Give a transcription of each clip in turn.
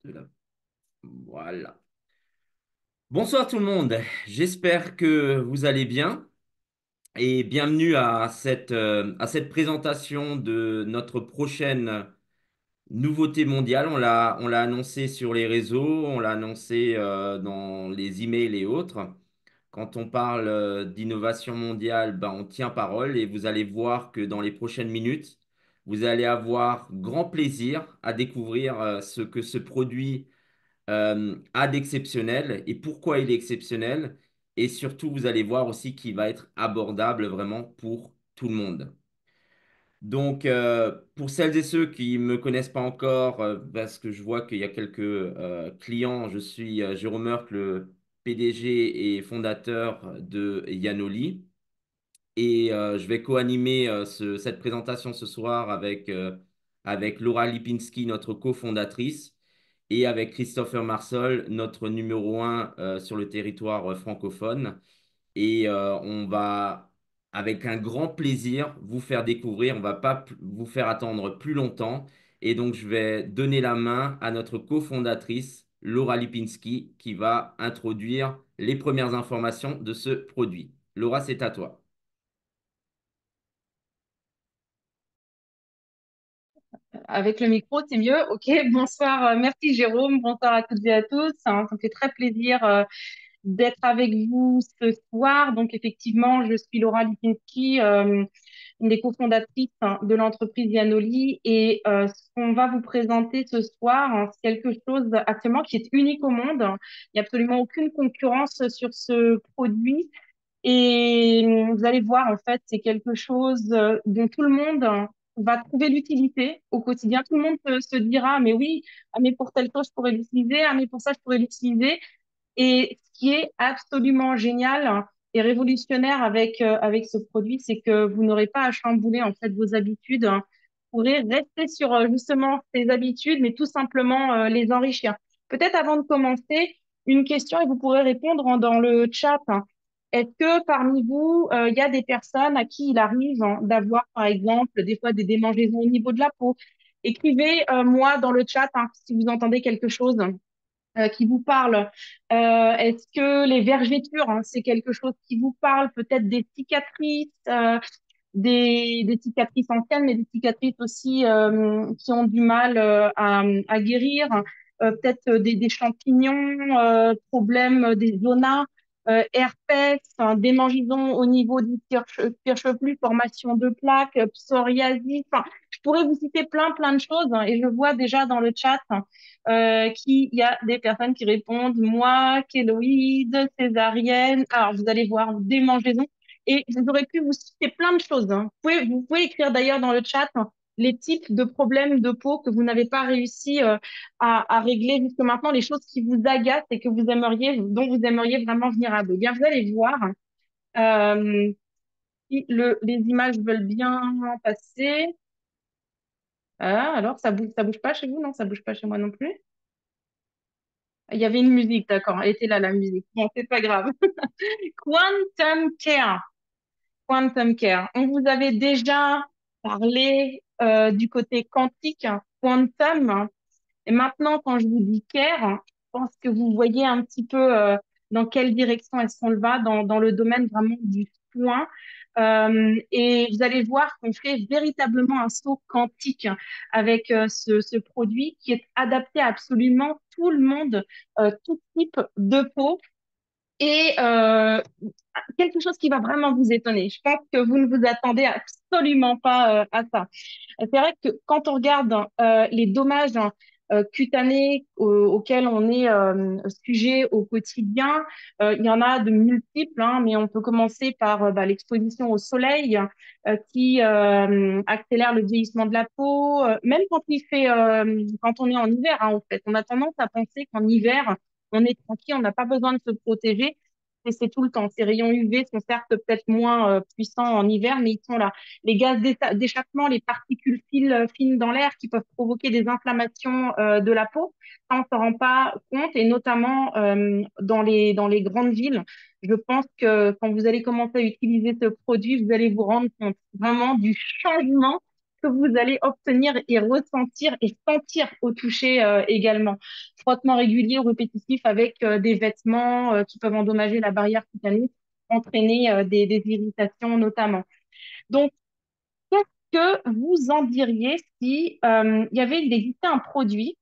de la- Voilà. Bonsoir tout le monde. J'espère que vous allez bien et bienvenue à cette présentation de notre prochaine nouveauté mondiale. On l'a annoncé sur les réseaux, on l'a annoncé dans les emails et autres. Quand on parle d'innovation mondiale, ben, on tient parole et vous allez voir que dans les prochaines minutes, vous allez avoir grand plaisir à découvrir ce que ce produit a d'exceptionnel et pourquoi il est exceptionnel. Et surtout, vous allez voir aussi qu'il va être abordable vraiment pour tout le monde. Donc, pour celles et ceux qui ne me connaissent pas encore, parce que je vois qu'il y a quelques clients, je suis Jérôme Merck, le PDG et fondateur de Yanoli. Et je vais co-animer cette présentation ce soir avec Laura Lipinski, notre cofondatrice, et avec Christopher Marsol, notre numéro un sur le territoire francophone. Et on va, avec un grand plaisir, vous faire découvrir. On va pas vous faire attendre plus longtemps. Et donc, je vais donner la main à notre cofondatrice, Laura Lipinski, qui va introduire les premières informations de ce produit. Laura, c'est à toi. Avec le micro, c'est mieux. Ok, bonsoir. Merci Jérôme. Bonsoir à toutes et à tous. Ça me fait très plaisir d'être avec vous ce soir. Donc effectivement, je suis Laura Lipinski, une des cofondatrices de l'entreprise Yanoli. Et ce qu'on va vous présenter ce soir, c'est quelque chose actuellement qui est unique au monde. Il n'y a absolument aucune concurrence sur ce produit. Et vous allez voir, en fait, c'est quelque chose dont tout le monde va trouver l'utilité au quotidien. Tout le monde se dira, mais oui, ah, mais pour telle chose, je pourrais l'utiliser, ah, mais pour ça, je pourrais l'utiliser. Et ce qui est absolument génial et révolutionnaire avec ce produit, c'est que vous n'aurez pas à chambouler, en fait, vos habitudes. Vous pourrez rester sur, justement, ces habitudes, mais tout simplement, les enrichir. Peut-être avant de commencer, une question et vous pourrez répondre dans le chat. Est-ce que parmi vous, il y a des personnes à qui il arrive d'avoir, par exemple, des fois des démangeaisons au niveau de la peau? Écrivez moi dans le chat si vous entendez quelque chose qui vous parle. Est-ce que les vergetures, c'est quelque chose qui vous parle? Peut-être des cicatrices, des cicatrices anciennes, mais des cicatrices aussi qui ont du mal à guérir. Peut-être des champignons, problèmes des zonas, herpès, enfin, démangeaisons au niveau du cuir chevelu, formation de plaques, psoriasis. Enfin, je pourrais vous citer plein de choses et je vois déjà dans le chat qu'il y a des personnes qui répondent moi, kéloïde, césarienne. Alors, vous allez voir démangeaisons. Et j'aurais pu vous citer plein de choses. Vous pouvez écrire d'ailleurs dans le chat les types de problèmes de peau que vous n'avez pas réussi à régler jusque maintenant, les choses qui vous agacent et que vous aimeriez, dont vous aimeriez vraiment venir à bout. Eh bien, vous allez voir euh, si les images veulent bien passer. Ah, alors, ça bouge pas chez vous? Non, ça bouge pas chez moi non plus. Il y avait une musique, d'accord. Elle était là, la musique. Bon, c'est pas grave. Quantum Care. Quantum Care. On vous avait déjà parlé du côté quantique, quantum. Et maintenant, quand je vous dis care, je pense que vous voyez un petit peu dans quelle direction est-ce qu'on le va dans le domaine vraiment du soin. Et vous allez voir qu'on fait véritablement un saut quantique avec ce produit qui est adapté à absolument tout le monde, tout type de peau. Et quelque chose qui va vraiment vous étonner. Je pense que vous ne vous attendez absolument pas à ça. C'est vrai que quand on regarde les dommages cutanés auxquels on est sujet au quotidien, il y en a de multiples, hein, mais on peut commencer par l'exposition au soleil qui accélère le vieillissement de la peau, même quand on est en hiver, hein, en fait. On a tendance à penser qu'en hiver, on est tranquille, on n'a pas besoin de se protéger. Et c'est tout le temps. Ces rayons UV sont certes peut-être moins puissants en hiver, mais ils sont là. Les gaz d'échappement, les particules fines dans l'air qui peuvent provoquer des inflammations de la peau, ça, on ne s'en rend pas compte, et notamment dans les grandes villes. Je pense que quand vous allez commencer à utiliser ce produit, vous allez vous rendre compte vraiment du changement que vous allez obtenir et ressentir et sentir au toucher également. Frottement régulier ou répétitif avec des vêtements qui peuvent endommager la barrière cutanée, entraîner des irritations notamment. Donc, qu'est-ce que vous en diriez si il existait un produit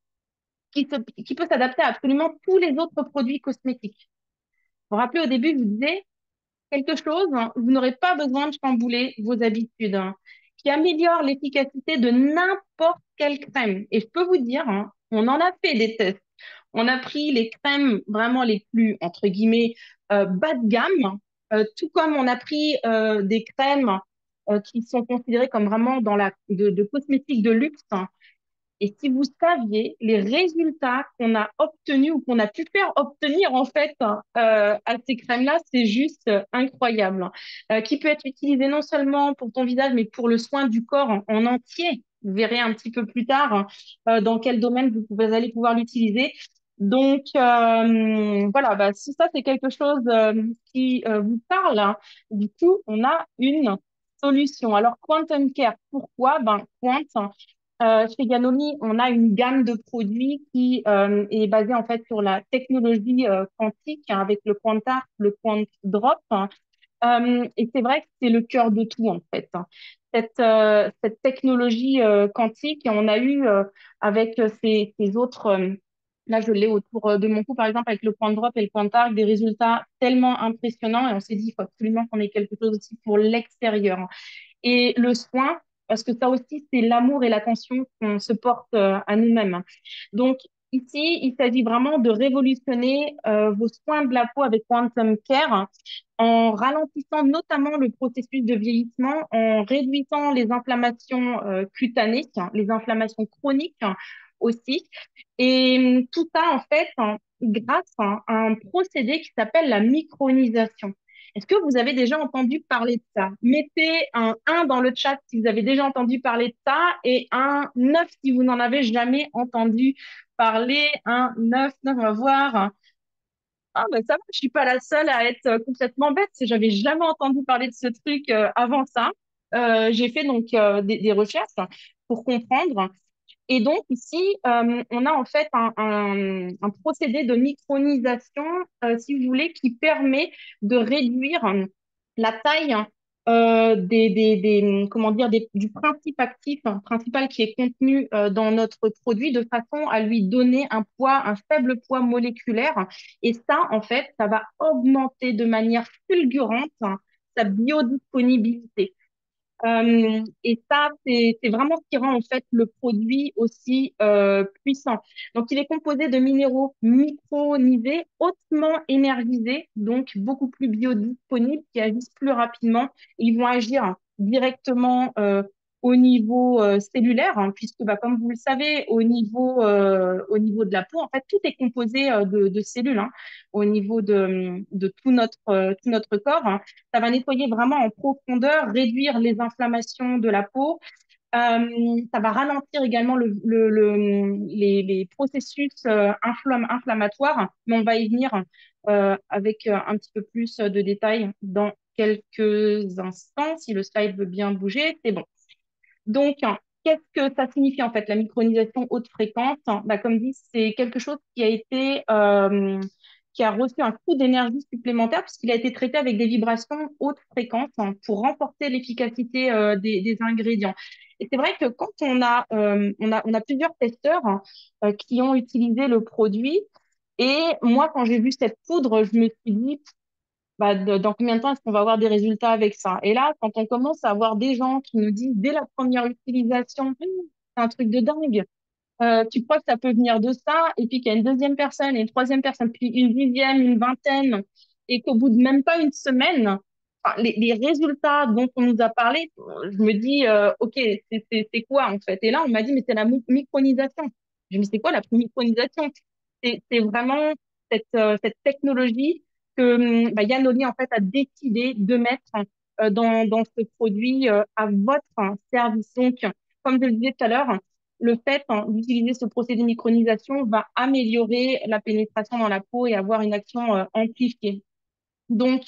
qui peut s'adapter à absolument tous les autres produits cosmétiques? Vous vous rappelez au début, je vous disais, quelque chose, hein, vous n'aurez pas besoin de chambouler vos habitudes, hein, qui améliore l'efficacité de n'importe quelle crème. Et je peux vous dire, hein, on en a fait des tests. On a pris les crèmes vraiment les plus, entre guillemets, bas de gamme, tout comme on a pris des crèmes qui sont considérées comme vraiment de cosmétiques de luxe, hein. Et si vous saviez les résultats qu'on a obtenus ou qu'on a pu faire obtenir en fait à ces crèmes-là, c'est juste incroyable. Qui peut être utilisé non seulement pour ton visage, mais pour le soin du corps en entier. Vous verrez un petit peu plus tard dans quel domaine vous allez pouvoir l'utiliser. Donc voilà, bah, si ça c'est quelque chose qui vous parle, hein, du coup, on a une solution. Alors, Quantum Care, pourquoi? Ben, Quant, chez Ganoli, on a une gamme de produits qui est basée en fait sur la technologie quantique, hein, avec le Quantarc, le Quant Drop, hein. Et c'est vrai que c'est le cœur de tout en fait, hein. Cette technologie quantique, et on a eu avec ces autres, là je l'ai autour de mon cou par exemple avec le Quant Drop et le Quantarc, des résultats tellement impressionnants et on s'est dit il faut absolument qu'on ait quelque chose aussi pour l'extérieur, hein. Et le soin, parce que ça aussi, c'est l'amour et l'attention qu'on se porte à nous-mêmes. Donc, ici, il s'agit vraiment de révolutionner vos soins de la peau avec Quantum Care en ralentissant notamment le processus de vieillissement, en réduisant les inflammations cutanées, hein, les inflammations chroniques aussi. Et tout ça, en fait, hein, grâce à un procédé qui s'appelle la micronisation. Est-ce que vous avez déjà entendu parler de ça? Mettez un 1 dans le chat si vous avez déjà entendu parler de ça et un 9 si vous n'en avez jamais entendu parler. Un 9, 9, on va voir. Ah, ben ça va, je suis pas la seule à être complètement bête. J'avais jamais entendu parler de ce truc avant ça. J'ai fait donc des recherches pour comprendre. Et donc ici, on a en fait un procédé de micronisation, si vous voulez, qui permet de réduire la taille comment dire, du principe actif principal qui est contenu dans notre produit de façon à lui donner un poids, un faible poids moléculaire. Et ça, en fait, ça va augmenter de manière fulgurante sa biodisponibilité. Et ça, c'est vraiment ce qui rend en fait le produit aussi puissant. Donc, il est composé de minéraux micronisés, hautement énergisés, donc beaucoup plus biodisponibles, qui agissent plus rapidement. Ils vont agir directement au niveau cellulaire, hein, puisque, bah, comme vous le savez, au niveau de la peau, en fait, tout est composé de cellules, hein, au niveau de tout notre corps, hein. Ça va nettoyer vraiment en profondeur, réduire les inflammations de la peau. Ça va ralentir également les processus inflammatoires, mais on va y venir avec un petit peu plus de détails dans quelques instants. Si le slide veut bien bouger, c'est bon. Donc, qu'est-ce que ça signifie en fait, la micronisation haute fréquence? Bah, comme dit, c'est quelque chose qui a reçu un coût d'énergie supplémentaire puisqu'il a été traité avec des vibrations haute fréquence, hein, pour renforcer l'efficacité des ingrédients. Et c'est vrai que quand on a plusieurs testeurs qui ont utilisé le produit. Et moi, quand j'ai vu cette poudre, je me suis dit, bah, dans combien de temps est-ce qu'on va avoir des résultats avec ça? Et là, quand on commence à avoir des gens qui nous disent dès la première utilisation, c'est un truc de dingue, tu crois que ça peut venir de ça, et puis qu'il y a une deuxième personne, et une troisième personne, puis une dixième, une vingtaine, et qu'au bout de même pas une semaine, enfin, les résultats dont on nous a parlé, je me dis, OK, c'est quoi en fait? Et là, on m'a dit, mais c'est la micronisation. Je me dis, c'est quoi la micronisation? C'est vraiment cette technologie que bah, Yann Oli, en fait, a décidé de mettre dans ce produit à votre service. Donc, comme je le disais tout à l'heure, le fait d'utiliser ce procédé de micronisation va améliorer la pénétration dans la peau et avoir une action amplifiée. Donc,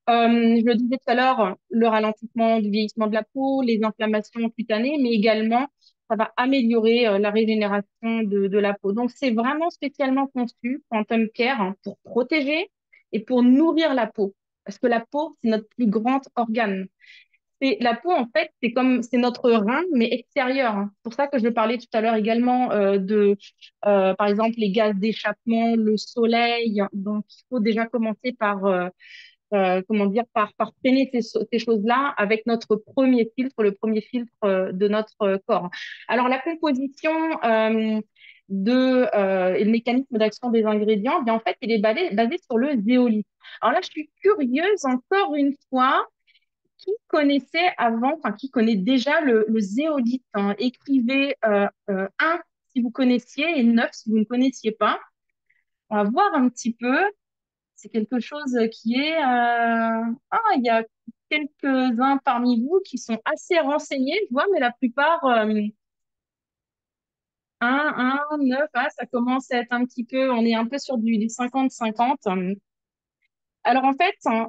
Je le disais tout à l'heure, le ralentissement du vieillissement de la peau, les inflammations cutanées, mais également, ça va améliorer la régénération de la peau. Donc, c'est vraiment spécialement conçu, Quantum Care, hein, pour protéger et pour nourrir la peau. Parce que la peau, c'est notre plus grand organe. C'est la peau, en fait, c'est notre rein, mais extérieur, hein. C'est pour ça que je parlais tout à l'heure également par exemple, les gaz d'échappement, le soleil. Donc, il faut déjà commencer comment dire, par freiner ces choses-là avec notre premier filtre, le premier filtre de notre corps. Alors, la composition et le mécanisme d'action des ingrédients, bien, en fait, il est basé sur le zéolite. Alors là, je suis curieuse, encore une fois, qui connaissait avant, enfin, qui connaît déjà le zéolite, hein? Écrivez un si vous connaissiez et 9 si vous ne connaissiez pas. On va voir un petit peu. C'est quelque chose qui est... Ah, il y a quelques-uns parmi vous qui sont assez renseignés, je vois, mais la plupart, 9, ah, ça commence à être un petit peu... On est un peu sur du 50-50. Alors en fait, hein,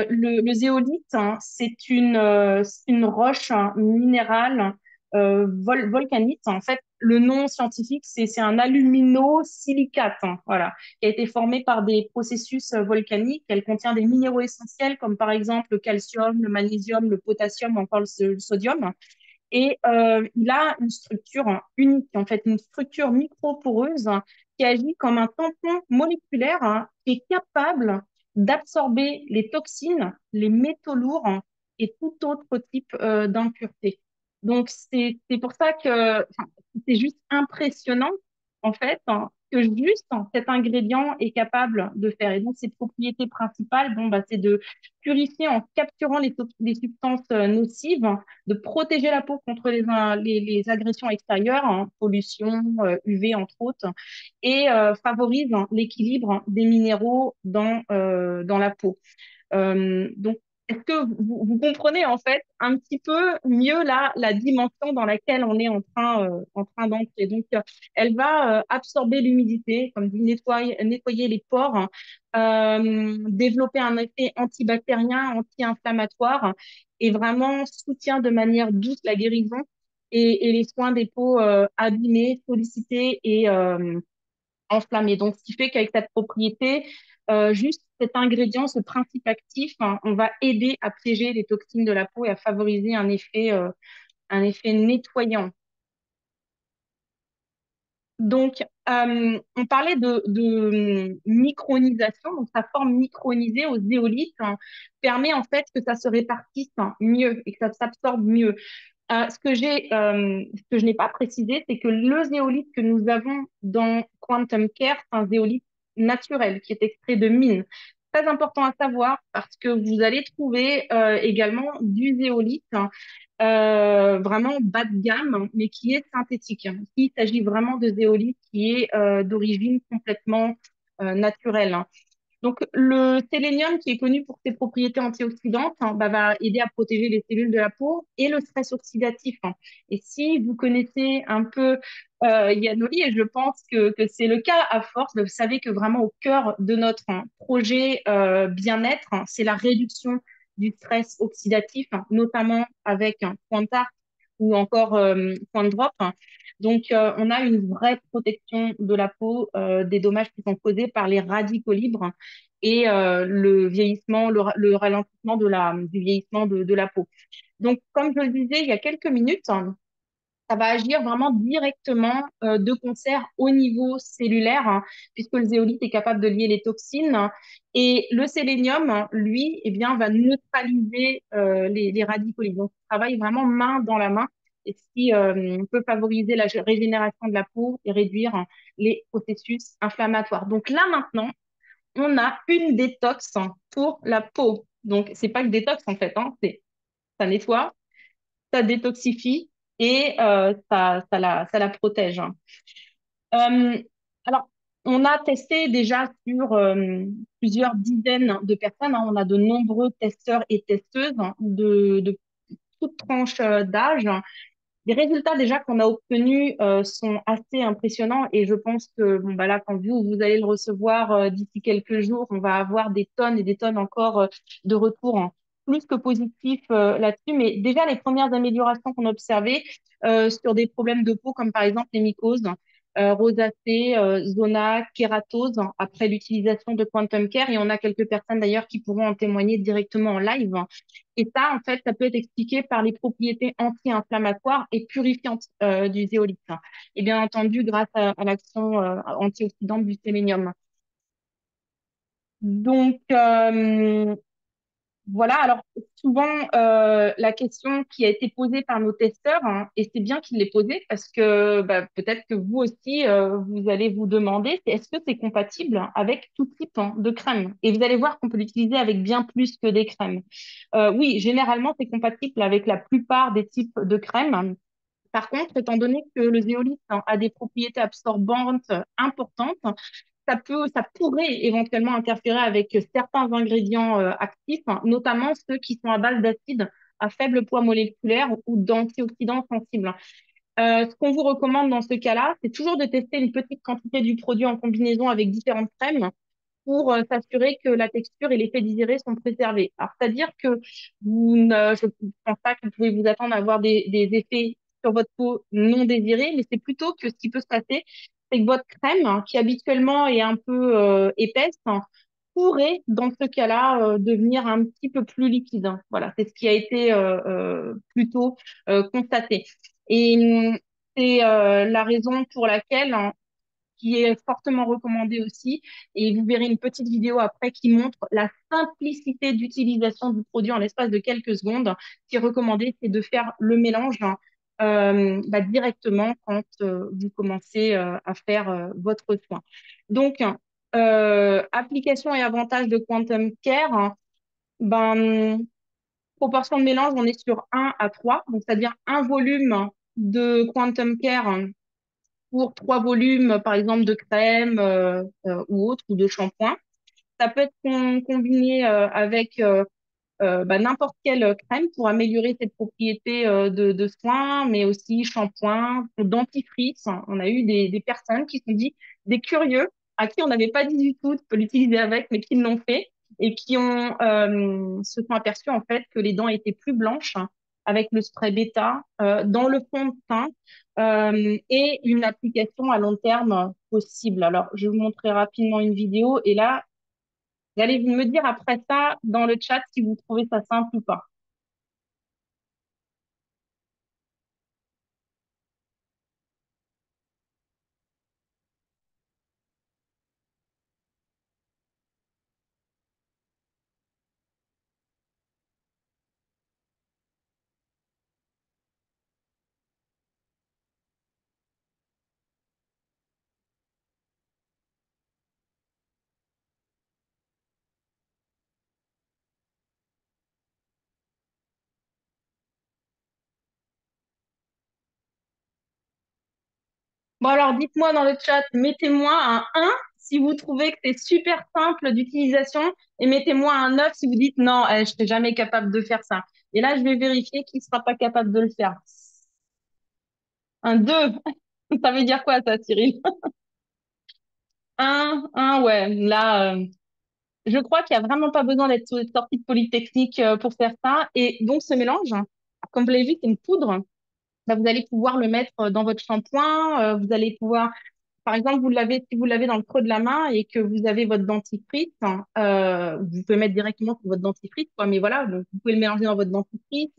le zéolite, hein, c'est une roche, hein, minérale volcanite. En fait, le nom scientifique, c'est un alumino-silicate, hein, voilà, qui a été formé par des processus volcaniques. Elle contient des minéraux essentiels comme par exemple le calcium, le magnésium, le potassium, encore le sodium. Et il a une structure unique, en fait, une structure microporeuse qui agit comme un tampon moléculaire, hein, qui est capable d'absorber les toxines, les métaux lourds, hein, et tout autre type d'impureté. Donc, c'est pour ça que enfin, c'est juste impressionnant, en fait, hein, que juste cet ingrédient est capable de faire. Et donc, ses propriétés principales, bon, bah, c'est de purifier en capturant les substances nocives, de protéger la peau contre les agressions extérieures, hein, pollution, UV entre autres, et favorise, hein, l'équilibre des minéraux dans la peau. Donc, est-ce que vous comprenez en fait un petit peu mieux la dimension dans laquelle on est en train d'entrer? Donc, elle va absorber l'humidité, comme dit, nettoyer les pores, hein, développer un effet antibactérien, anti-inflammatoire et vraiment soutient de manière douce la guérison et les soins des peaux abîmées, sollicitées et enflammées. Donc, ce qui fait qu'avec cette propriété, juste cet ingrédient, ce principe actif, hein, on va aider à piéger les toxines de la peau et à favoriser un effet nettoyant. Donc, on parlait de micronisation, donc sa forme micronisée au zéolite, hein, permet en fait que ça se répartisse, hein, mieux et que ça s'absorbe mieux. Ce que je n'ai pas précisé, c'est que le zéolite que nous avons dans Quantum Care, c'est un zéolite naturel qui est extrait de mine. Très important à savoir parce que vous allez trouver également du zéolite, hein, vraiment bas de gamme, mais qui est synthétique, hein. Il s'agit vraiment de zéolite qui est d'origine complètement naturelle, hein. Donc, le sélénium, qui est connu pour ses propriétés antioxydantes, hein, bah, va aider à protéger les cellules de la peau et le stress oxydatif, hein. Et si vous connaissez un peu Yanoli, et je pense que c'est le cas à force, vous savez que vraiment au cœur de notre, hein, projet bien-être, hein, c'est la réduction du stress oxydatif, hein, notamment avec un Pointart ou encore Point Drop, hein. Donc, on a une vraie protection de la peau des dommages qui sont causés par les radicaux libres et le vieillissement, le ralentissement du vieillissement de la peau. Donc, comme je le disais il y a quelques minutes, hein, ça va agir vraiment directement de concert au niveau cellulaire, hein, puisque le zéolite est capable de lier les toxines, hein. Et le sélénium, hein, lui, eh bien, va neutraliser les radicaux libres. Donc, il travaille vraiment main dans la main, et ce qui peut favoriser la régénération de la peau et réduire, hein, les processus inflammatoires. Donc là, maintenant, on a une détox, hein, pour la peau. Donc, c'est pas que détox en fait, hein, ça nettoie, ça détoxifie et ça la protège, hein. Euh, alors, on a testé déjà sur plusieurs dizaines de personnes, hein. On a de nombreux testeurs et testeuses, hein, de toute tranche d'âge, Les résultats déjà qu'on a obtenus sont assez impressionnants et je pense que bon, bah là, quand vous allez le recevoir d'ici quelques jours, on va avoir des tonnes et des tonnes encore de retours hein, plus que positifs là-dessus. Mais déjà, les premières améliorations qu'on a observées sur des problèmes de peau, comme par exemple les mycoses, rosacée, zona, kératose, hein, après l'utilisation de Quantum Care. Et on a quelques personnes d'ailleurs qui pourront en témoigner directement en live. Et ça, en fait, ça peut être expliqué par les propriétés anti-inflammatoires et purifiantes du zéolithe. Et bien entendu, grâce à l'action antioxydante du sélénium. Donc, voilà, alors souvent, la question qui a été posée par nos testeurs, hein, et c'est bien qu'ils l'aient posée parce que bah, peut-être que vous aussi, vous allez vous demander, c'est est-ce que c'est compatible avec tout type hein, de crème? Et vous allez voir qu'on peut l'utiliser avec bien plus que des crèmes. Oui, généralement, c'est compatible avec la plupart des types de crèmes. Par contre, étant donné que le zéolithe hein, a des propriétés absorbantes importantes, ça pourrait éventuellement interférer avec certains ingrédients actifs, hein, notamment ceux qui sont à base d'acides à faible poids moléculaire ou d'antioxydants sensibles. Ce qu'on vous recommande dans ce cas-là, c'est toujours de tester une petite quantité du produit en combinaison avec différentes crèmes pour s'assurer que la texture et l'effet digéré sont préservés. Alors, c'est-à-dire que je ne pense pas que vous pouvez vous attendre à avoir des effets sur votre peau non désirés, mais c'est plutôt que ce qui peut se passer, c'est que votre crème, hein, qui habituellement est un peu épaisse, hein, pourrait, dans ce cas-là, devenir un petit peu plus liquide. Hein. Voilà, c'est ce qui a été plutôt constaté. Et c'est la raison pour laquelle, hein, qui est fortement recommandé aussi. Et vous verrez une petite vidéo après qui montre la simplicité d'utilisation du produit en l'espace de quelques secondes. Ce qui est recommandé, c'est de faire le mélange hein, bah, directement quand vous commencez à faire votre soin. Donc, application et avantage de Quantum Care, hein, ben, proportion de mélange, on est sur 1 à 3, donc c'est-à-dire un volume de Quantum Care hein, pour 3 volumes, par exemple, de crème ou autre, ou de shampoing. Ça peut être combiné avec bah, n'importe quelle crème pour améliorer ses propriétés de soins, mais aussi shampoing, dentifrice. On a eu des personnes qui se sont dit, des curieux, à qui on n'avait pas dit du tout de l'utiliser avec, mais qui l'ont fait et qui se sont aperçus en fait que les dents étaient plus blanches hein, avec le spray bêta dans le fond de teint et une application à long terme possible. Alors, je vous montrerai rapidement une vidéo et là, vous allez me dire après ça dans le chat si vous trouvez ça simple ou pas. Bon, alors dites-moi dans le chat, mettez-moi un si vous trouvez que c'est super simple d'utilisation et mettez-moi un 9 si vous dites non, je ne serai jamais capable de faire ça. Et là, je vais vérifier qui ne sera pas capable de le faire. Un 2, ça veut dire quoi ça, Cyril? Un, ouais. Là, je crois qu'il n'y a vraiment pas besoin d'être sorti de Polytechnique pour faire ça. Et donc, ce mélange, comme vous l'avez vu, c'est une poudre. Bah, vous allez pouvoir le mettre dans votre shampoing. Vous allez pouvoir, par exemple, si vous l'avez dans le creux de la main et que vous avez votre dentifrice, hein, vous pouvez mettre directement sur votre dentifrice, quoi. Mais voilà, donc vous pouvez le mélanger dans votre dentifrice.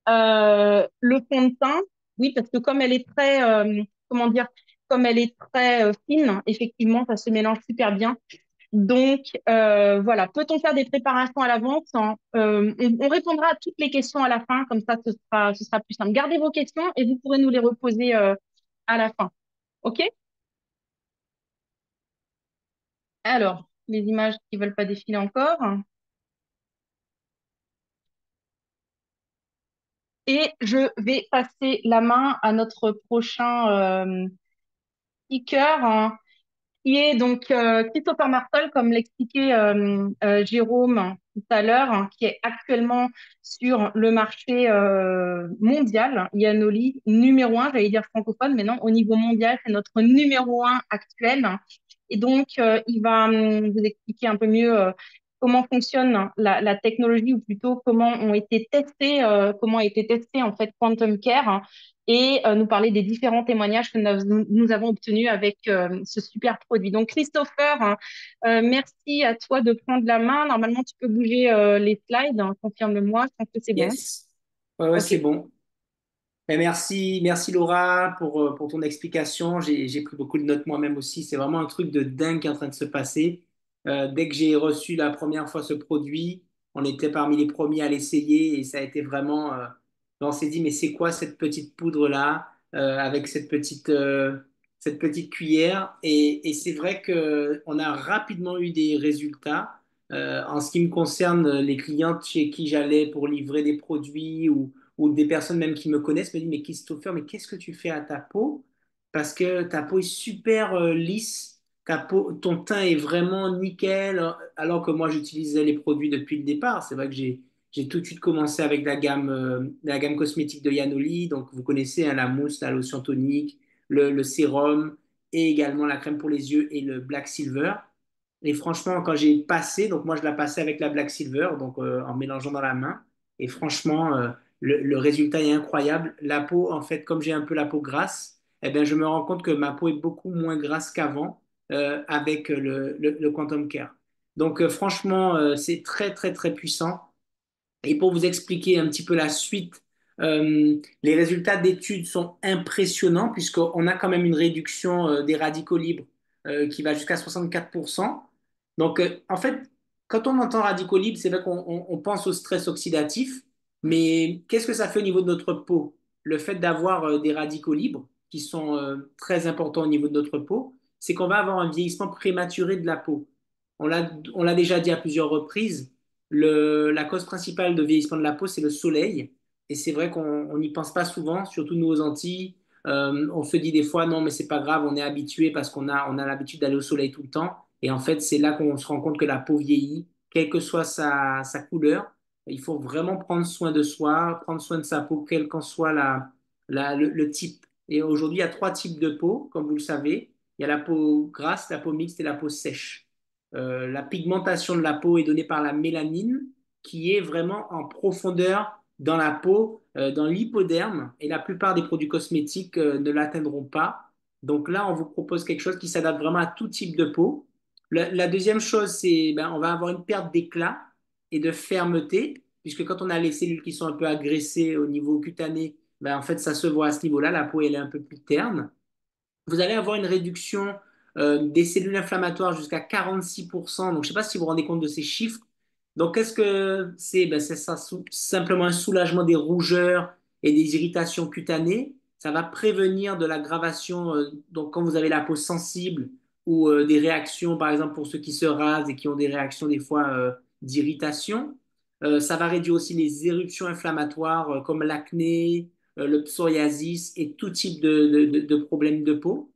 Le fond de teint, oui, parce que comme elle est très, comment dire, comme elle est très fine, effectivement, ça se mélange super bien. Donc, voilà. Peut-on faire des préparations à l'avance? Hein on répondra à toutes les questions à la fin, comme ça, ce sera plus simple. Gardez vos questions et vous pourrez nous les reposer à la fin. OK? Alors, les images qui veulent pas défiler encore. Et je vais passer la main à notre prochain speaker. Hein. qui est donc Christopher Martel, comme l'expliquait Jérôme tout à l'heure, hein, qui est actuellement sur le marché mondial. Yanoli, numéro un, j'allais dire francophone, mais non, au niveau mondial, c'est notre numéro un actuel. Et donc, il va vous expliquer un peu mieux comment fonctionne la technologie, ou plutôt comment a été testé en fait Quantum Care, hein, et nous parler des différents témoignages que nous avons obtenus avec ce super produit. Donc, Christopher, hein, merci à toi de prendre la main. Normalement, tu peux bouger les slides, hein, confirme-moi, je pense que c'est bon. Yes. Ouais, ouais, OK. c'est bon. Ben, merci Laura pour ton explication. J'ai pris beaucoup de notes moi-même aussi. C'est vraiment un truc de dingue qui est en train de se passer. Dès que j'ai reçu la première fois ce produit, on était parmi les premiers à l'essayer et ça a été vraiment. On s'est dit, mais c'est quoi cette petite poudre-là avec cette petite cuillère? Et c'est vrai qu'on a rapidement eu des résultats. En ce qui me concerne, les clientes chez qui j'allais pour livrer des produits ou des personnes même qui me connaissent me disent, mais Christopher, mais qu'est-ce que tu fais à ta peau? Parce que ta peau est super lisse, ton teint est vraiment nickel, alors que moi j'utilisais les produits depuis le départ. C'est vrai que j'ai tout de suite commencé avec la gamme cosmétique de Yanoli, donc vous connaissez hein, la mousse, la lotion tonique, le sérum et également la crème pour les yeux et le Black Silver. Et franchement, quand j'ai passé, donc moi je la passais avec la Black Silver, donc en mélangeant dans la main. Et franchement, le résultat est incroyable. La peau, en fait, comme j'ai un peu la peau grasse, eh bien, je me rends compte que ma peau est beaucoup moins grasse qu'avant avec le Quantum Care. Donc, franchement, c'est très, très, très puissant. Et pour vous expliquer un petit peu la suite, les résultats d'études sont impressionnants puisqu'on a quand même une réduction des radicaux libres qui va jusqu'à 64%. Donc, en fait, quand on entend radicaux libres, c'est vrai qu'on pense au stress oxydatif, mais qu'est-ce que ça fait au niveau de notre peau? Le fait d'avoir des radicaux libres qui sont très importants au niveau de notre peau, c'est qu'on va avoir un vieillissement prématuré de la peau. On l'a déjà dit à plusieurs reprises, la cause principale de vieillissement de la peau, c'est le soleil. Et c'est vrai qu'on n'y pense pas souvent, surtout nous aux Antilles. On se dit des fois, non, mais c'est pas grave, on est habitué parce on a l'habitude d'aller au soleil tout le temps. Et en fait, c'est là qu'on se rend compte que la peau vieillit, quelle que soit sa couleur. Il faut vraiment prendre soin de soi, prendre soin de sa peau, quel qu'en soit le type. Et aujourd'hui, il y a trois types de peau, comme vous le savez. Il y a la peau grasse, la peau mixte et la peau sèche. La pigmentation de la peau est donnée par la mélanine, qui est vraiment en profondeur dans la peau, dans l'hypoderme, et la plupart des produits cosmétiques ne l'atteindront pas. Donc là, on vous propose quelque chose qui s'adapte vraiment à tout type de peau. La deuxième chose, c'est ben, on va avoir une perte d'éclat et de fermeté, puisque quand on a les cellules qui sont un peu agressées au niveau cutané, ben, en fait, ça se voit à ce niveau-là, la peau elle est un peu plus terne. Vous allez avoir une réduction des cellules inflammatoires jusqu'à 46%. Donc, je ne sais pas si vous vous rendez compte de ces chiffres. Donc, qu'est-ce que c'est? Ben, c'est ça, simplement un soulagement des rougeurs et des irritations cutanées. Ça va prévenir de l'aggravation. Donc, quand vous avez la peau sensible ou des réactions, par exemple, pour ceux qui se rasent et qui ont des réactions des fois d'irritation, ça va réduire aussi les éruptions inflammatoires comme l'acné, le psoriasis et tout type de problèmes de peau.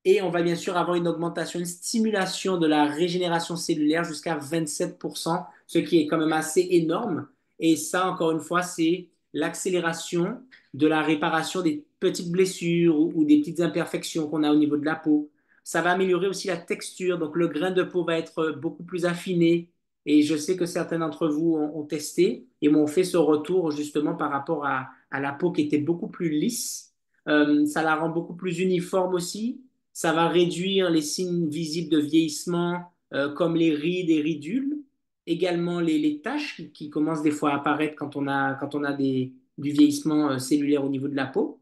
Et on va bien sûr avoir une augmentation, une stimulation de la régénération cellulaire jusqu'à 27%, ce qui est quand même assez énorme. Et ça, encore une fois, c'est l'accélération de la réparation des petites blessures ou des petites imperfections qu'on a au niveau de la peau. Ça va améliorer aussi la texture, donc le grain de peau va être beaucoup plus affiné. Et je sais que certains d'entre vous ont testé et m'ont fait ce retour justement par rapport à la peau qui était beaucoup plus lisse. Ça la rend beaucoup plus uniforme aussi. Ça va réduire les signes visibles de vieillissement comme les rides et ridules. Également les taches qui commencent des fois à apparaître quand on a du vieillissement cellulaire au niveau de la peau.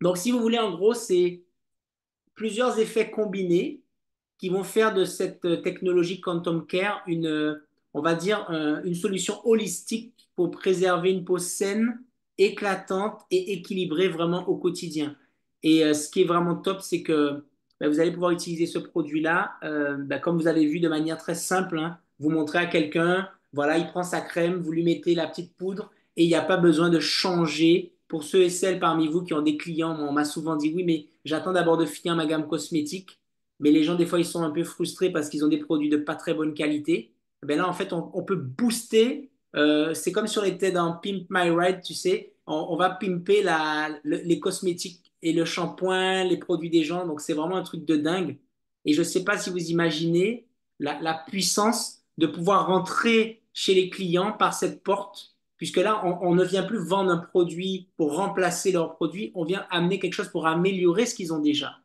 Donc si vous voulez, en gros, c'est plusieurs effets combinés qui vont faire de cette technologie Quantum Care on va dire, une solution holistique pour préserver une peau saine, éclatante et équilibrée vraiment au quotidien. Et ce qui est vraiment top, c'est que ben, vous allez pouvoir utiliser ce produit-là, ben, comme vous avez vu, de manière très simple, hein. Vous montrez à quelqu'un, voilà, il prend sa crème, vous lui mettez la petite poudre et il n'y a pas besoin de changer. Pour ceux et celles parmi vous qui ont des clients, on m'a souvent dit, oui, mais j'attends d'abord de finir ma gamme cosmétique. mais les gens, des fois, ils sont un peu frustrés parce qu'ils ont des produits de pas très bonne qualité. Eh ben là, en fait, on peut booster. C'est comme si on était dans Pimp My Ride, tu sais. On va pimper les cosmétiques et le shampoing, les produits des gens. Donc, c'est vraiment un truc de dingue. Et je ne sais pas si vous imaginez la puissance de pouvoir rentrer chez les clients par cette porte, puisque là, on ne vient plus vendre un produit pour remplacer leur produit, on vient amener quelque chose pour améliorer ce qu'ils ont déjà.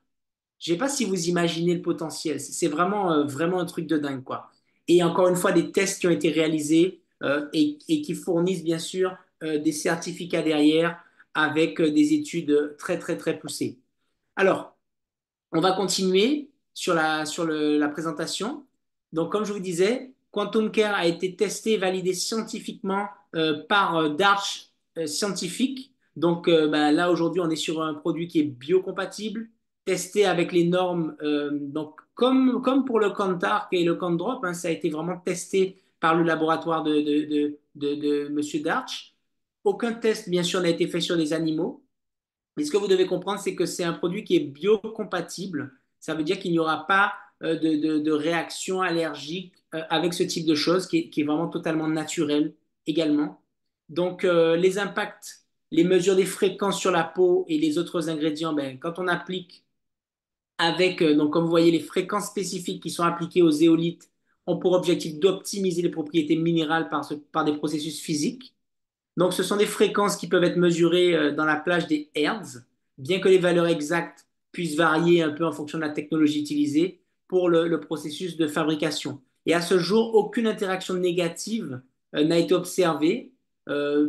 Je ne sais pas si vous imaginez le potentiel. C'est vraiment, vraiment un truc de dingue, quoi. Et encore une fois, des tests qui ont été réalisés et qui fournissent, bien sûr, des certificats derrière avec des études très, très, très poussées. Alors, on va continuer sur la présentation. Donc, comme je vous disais, Quantum Care a été testé et validé scientifiquement par Darch Scientific. Donc, ben, là, aujourd'hui, on est sur un produit qui est biocompatible, testé avec les normes. Donc, comme pour le Cantar et le Candrop, hein, ça a été vraiment testé par le laboratoire de M. Darch. Aucun test, bien sûr, n'a été fait sur les animaux. Mais ce que vous devez comprendre, c'est que c'est un produit qui est biocompatible. Ça veut dire qu'il n'y aura pas de réaction allergique avec ce type de choses, qui est vraiment totalement naturel également. Donc, les impacts, les mesures des fréquences sur la peau et les autres ingrédients, ben, quand on applique avec, donc comme vous voyez, les fréquences spécifiques qui sont appliquées aux zéolithes ont pour objectif d'optimiser les propriétés minérales par des processus physiques. Donc, ce sont des fréquences qui peuvent être mesurées dans la plage des hertz, bien que les valeurs exactes puissent varier un peu en fonction de la technologie utilisée pour le processus de fabrication. Et à ce jour, aucune interaction négative n'a été observée,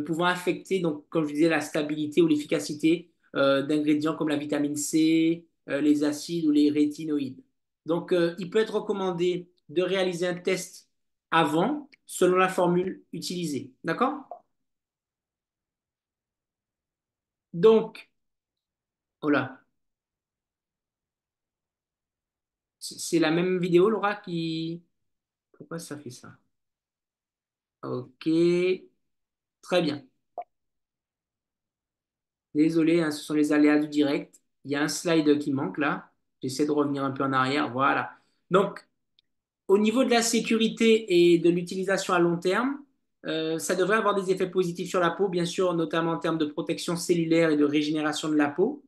pouvant affecter, donc, comme je disais, la stabilité ou l'efficacité d'ingrédients comme la vitamine C, les acides ou les rétinoïdes. Donc, il peut être recommandé de réaliser un test avant, selon la formule utilisée. D'accord? Donc, oh là, c'est la même vidéo, Laura, qui... Pourquoi ça fait ça? Ok, très bien. Désolé, hein, ce sont les aléas du direct. Il y a un slide qui manque là. J'essaie de revenir un peu en arrière. Voilà. Donc, au niveau de la sécurité et de l'utilisation à long terme, ça devrait avoir des effets positifs sur la peau, bien sûr, notamment en termes de protection cellulaire et de régénération de la peau.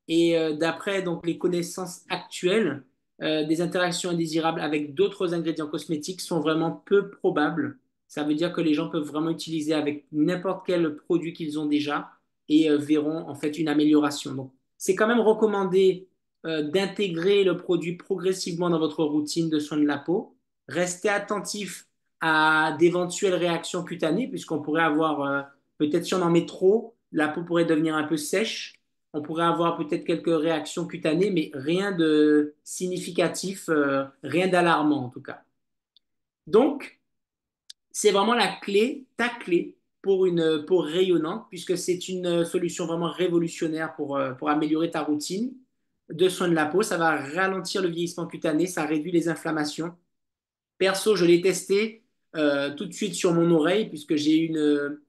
Et d'après donc les connaissances actuelles, des interactions indésirables avec d'autres ingrédients cosmétiques sont vraiment peu probables. Ça veut dire que les gens peuvent vraiment utiliser avec n'importe quel produit qu'ils ont déjà et verront en fait une amélioration. Donc, c'est quand même recommandé d'intégrer le produit progressivement dans votre routine de soins de la peau. Restez attentif à d'éventuelles réactions cutanées, puisqu'on pourrait avoir, peut-être si on en met trop, la peau pourrait devenir un peu sèche. On pourrait avoir peut-être quelques réactions cutanées, mais rien de significatif, rien d'alarmant en tout cas. Donc, c'est vraiment la clé, ta clé pour une peau rayonnante, puisque c'est une solution vraiment révolutionnaire pour améliorer ta routine de soins de la peau. Ça va ralentir le vieillissement cutané, ça réduit les inflammations. Perso, je l'ai testé tout de suite sur mon oreille, puisque j'ai eu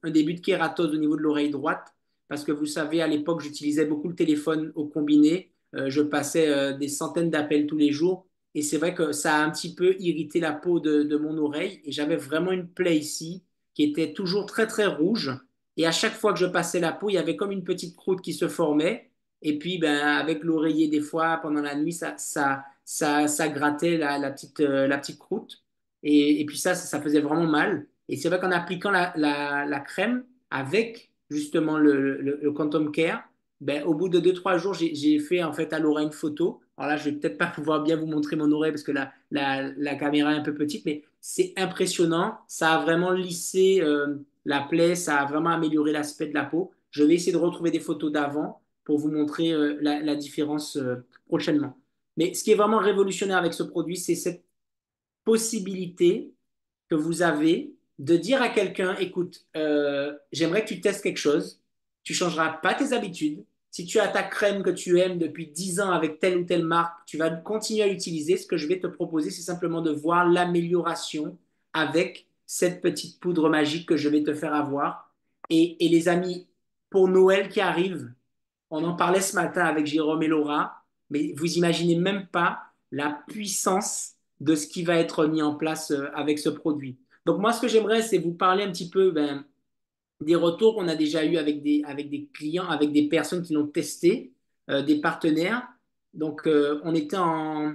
un début de kératose au niveau de l'oreille droite. Parce que vous savez, à l'époque, j'utilisais beaucoup le téléphone au combiné. Je passais des centaines d'appels tous les jours. Et c'est vrai que ça a un petit peu irrité la peau de mon oreille. Et j'avais vraiment une plaie ici qui était toujours très, très rouge. Et à chaque fois que je passais la peau, il y avait comme une petite croûte qui se formait. Et puis, ben, avec l'oreiller, des fois, pendant la nuit, ça grattait la petite croûte. Et puis ça faisait vraiment mal. Et c'est vrai qu'en appliquant la crème avec justement le Quantum Care, ben, au bout de 2 3 jours, j'ai fait en fait à l'oreille une photo. Alors là, je vais peut-être pas pouvoir bien vous montrer mon oreille parce que la caméra est un peu petite, mais c'est impressionnant. Ça a vraiment lissé la plaie, ça a vraiment amélioré l'aspect de la peau. Je vais essayer de retrouver des photos d'avant pour vous montrer la différence prochainement. Mais ce qui est vraiment révolutionnaire avec ce produit, c'est cette possibilité que vous avez de dire à quelqu'un, écoute, j'aimerais que tu testes quelque chose, tu ne changeras pas tes habitudes. Si tu as ta crème que tu aimes depuis 10 ans avec telle ou telle marque, tu vas continuer à l'utiliser. Ce que je vais te proposer, c'est simplement de voir l'amélioration avec cette petite poudre magique que je vais te faire avoir. Et les amis, pour Noël qui arrive, on en parlait ce matin avec Jérôme et Laura, mais vous imaginez même pas la puissance de ce qui va être mis en place avec ce produit. Donc moi, ce que j'aimerais, c'est vous parler un petit peu des retours qu'on a déjà eu avec des clients, avec des personnes qui l'ont testé, des partenaires. Donc, on était en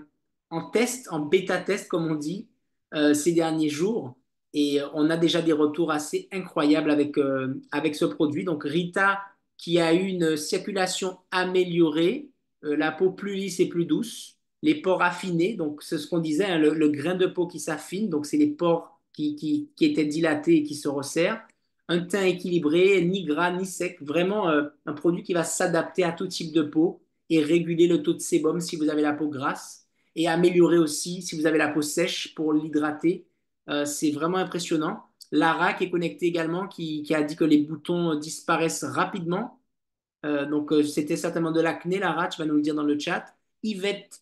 test, en bêta-test, comme on dit, ces derniers jours. Et on a déjà des retours assez incroyables avec ce produit. Donc, Rita, qui a eu une circulation améliorée, la peau plus lisse et plus douce, les pores affinés. Donc, c'est ce qu'on disait, hein, le grain de peau qui s'affine. Donc, c'est les pores qui étaient dilatés et qui se resserrent, un teint équilibré, ni gras ni sec, vraiment un produit qui va s'adapter à tout type de peau et réguler le taux de sébum si vous avez la peau grasse et améliorer aussi si vous avez la peau sèche pour l'hydrater. C'est vraiment impressionnant. Lara qui est connectée également, qui a dit que les boutons disparaissent rapidement. Donc c'était certainement de l'acné, Lara, tu vas nous le dire dans le chat. Yvette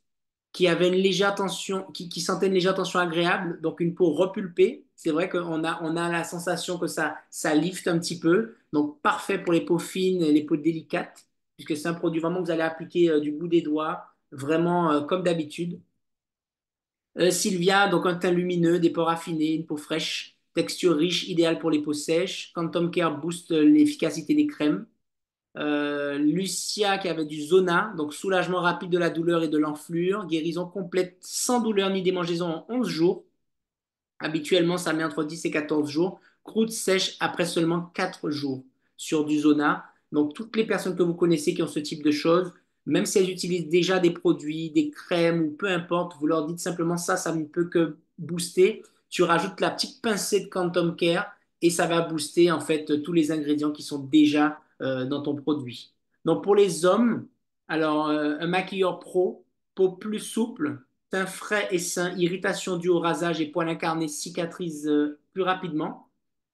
qui avait une légère tension, qui sentait une légère tension agréable, donc une peau repulpée. C'est vrai on a la sensation que ça lifte un petit peu. Donc parfait pour les peaux fines et les peaux délicates, puisque c'est un produit vraiment que vous allez appliquer du bout des doigts, vraiment comme d'habitude. Sylvia, donc un teint lumineux, des pores affinés, une peau fraîche, texture riche, idéale pour les peaux sèches. Quantum Care booste l'efficacité des crèmes. Lucia qui avait du zona, donc soulagement rapide de la douleur et de l'enflure, guérison complète sans douleur ni démangeaison en 11 jours. Habituellement, ça met entre 10 et 14 jours. Croûte sèche après seulement 4 jours sur du zona. Donc, toutes les personnes que vous connaissez qui ont ce type de choses, même si elles utilisent déjà des produits, des crèmes ou peu importe, vous leur dites simplement ça, ça ne peut que booster. Tu rajoutes la petite pincée de Quantum Care et ça va booster en fait tous les ingrédients qui sont déjà dans ton produit. Donc, pour les hommes, alors un maquilleur pro, peau plus souple, teint frais et sain, irritation due au rasage et poils incarnés cicatrisent plus rapidement.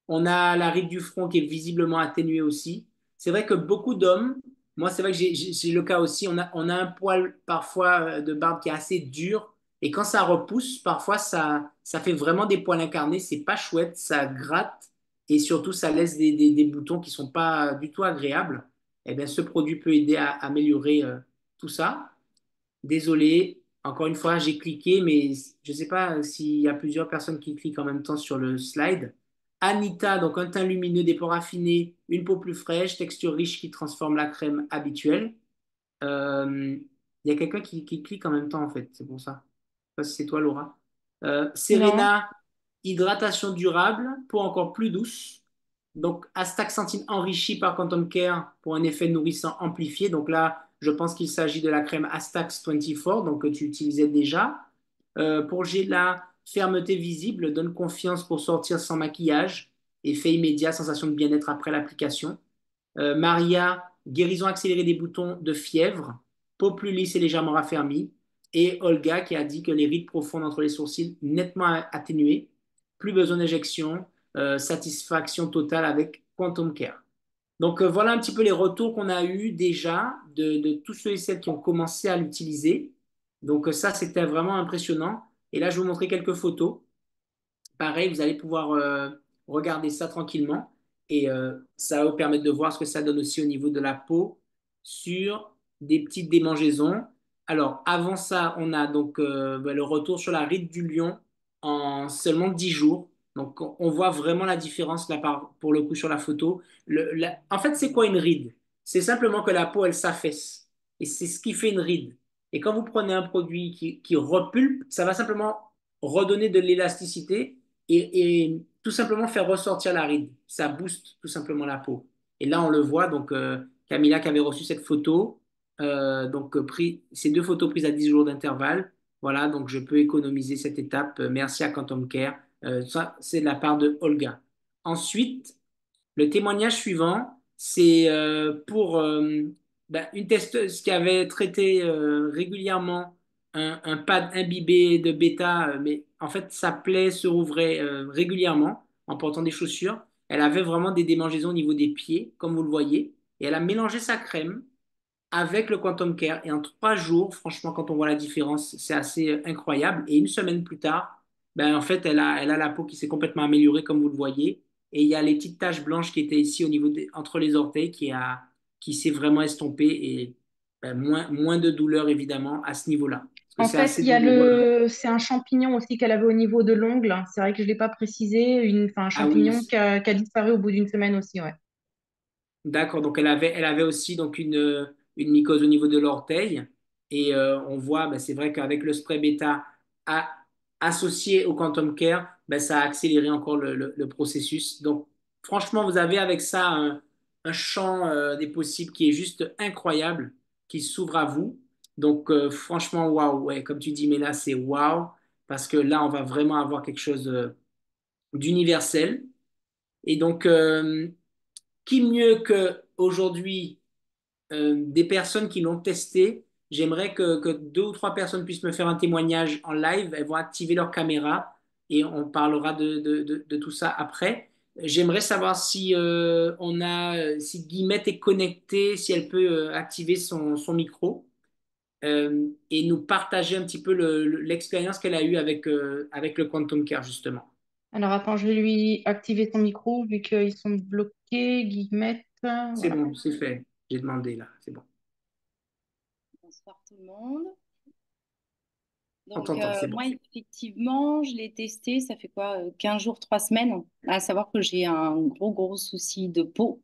On a la ride du front qui est visiblement atténuée aussi. C'est vrai que beaucoup d'hommes, moi c'est vrai que j'ai le cas aussi, on a un poil parfois de barbe qui est assez dur et quand ça repousse, parfois ça fait vraiment des poils incarnés, c'est pas chouette, ça gratte et surtout ça laisse des boutons qui sont pas du tout agréables. Eh bien, ce produit peut aider à améliorer tout ça. Désolé, encore une fois, j'ai cliqué, mais je ne sais pas s'il y a plusieurs personnes qui cliquent en même temps sur le slide. Anita, donc un teint lumineux, des pores affinés, une peau plus fraîche, texture riche qui transforme la crème habituelle. Euh, Il y a quelqu'un qui clique en même temps, en fait, c'est pour ça. Je sais pas si c'est toi, Laura. Non. Serena, hydratation durable, peau encore plus douce. Donc, astaxanthine enrichie par Quantum Care pour un effet nourrissant amplifié. Donc là, je pense qu'il s'agit de la crème Astax 24, donc que tu utilisais déjà. Pour Gela, fermeté visible, donne confiance pour sortir sans maquillage. Effet immédiat, sensation de bien-être après l'application. Maria, guérison accélérée des boutons de fièvre, peau plus lisse et légèrement raffermie. Et Olga qui a dit que les rides profondes entre les sourcils nettement atténuées, plus besoin d'injection, satisfaction totale avec Quantum Care. Donc voilà un petit peu les retours qu'on a eus déjà de tous ceux et celles qui ont commencé à l'utiliser. Donc ça, c'était vraiment impressionnant. Et là, je vais vous montrer quelques photos. Pareil, vous allez pouvoir regarder ça tranquillement et ça va vous permettre de voir ce que ça donne aussi au niveau de la peau sur des petites démangeaisons. Alors, avant ça, on a donc le retour sur la ride du lion en seulement 10 jours. Donc, on voit vraiment la différence là pour le coup sur la photo. En fait, c'est quoi une ride? C'est simplement que la peau, elle s'affaisse. Et c'est ce qui fait une ride. Et quand vous prenez un produit qui repulpe, ça va simplement redonner de l'élasticité et tout simplement faire ressortir la ride. Ça booste tout simplement la peau. Et là, on le voit, donc Camilla qui avait reçu cette photo, pris ces deux photos prises à 10 jours d'intervalle. Voilà, donc je peux économiser cette étape. Merci à Quantum Care. Ça, c'est de la part de Olga. Ensuite, le témoignage suivant, c'est pour une testeuse qui avait traité régulièrement un pad imbibé de bêta, mais en fait, sa plaie se rouvrait régulièrement en portant des chaussures. Elle avait vraiment des démangeaisons au niveau des pieds, comme vous le voyez, et elle a mélangé sa crème avec le Quantum Care. Et en 3 jours, franchement, quand on voit la différence, c'est assez incroyable. Et une semaine plus tard, en fait, elle a la peau qui s'est complètement améliorée, comme vous le voyez. Et il y a les petites taches blanches qui étaient ici au niveau entre les orteils qui s'est vraiment estompée et moins de douleur, évidemment, à ce niveau-là. Parce que En c'est fait, assez douloureux. c'est un champignon aussi qu'elle avait au niveau de l'ongle. C'est vrai que je ne l'ai pas précisé. Enfin, un Ah oui. champignon qui a disparu au bout d'une semaine aussi, ouais. D'accord, donc elle avait aussi donc une mycose au niveau de l'orteil. Et on voit, ben, c'est vrai qu'avec le spray bêta a- associé au Quantum Care, ben, ça a accéléré encore le processus. Donc franchement, vous avez avec ça un champ des possibles qui est juste incroyable, qui s'ouvre à vous. Donc franchement, waouh, ouais, comme tu dis, mais là, c'est waouh, parce que là, on va vraiment avoir quelque chose d'universel. Et donc, qui mieux qu'aujourd'hui des personnes qui l'ont testé. J'aimerais que deux ou trois personnes puissent me faire un témoignage en live. Elles vont activer leur caméra et on parlera de tout ça après. J'aimerais savoir si Guillemette est connectée, si elle peut activer son micro et nous partager un petit peu l'expérience qu'elle a eue avec le Quantum Care, justement. Alors, attends, je vais lui activer son micro vu qu'ils sont bloqués, guillemets. C'est Voilà. bon, c'est fait. J'ai demandé là, c'est bon. Bonsoir tout le monde. On Donc, t'entend, c'est bon. moi, effectivement, je l'ai testé, ça fait quoi, 15 jours, 3 semaines, à savoir que j'ai un gros souci de peau.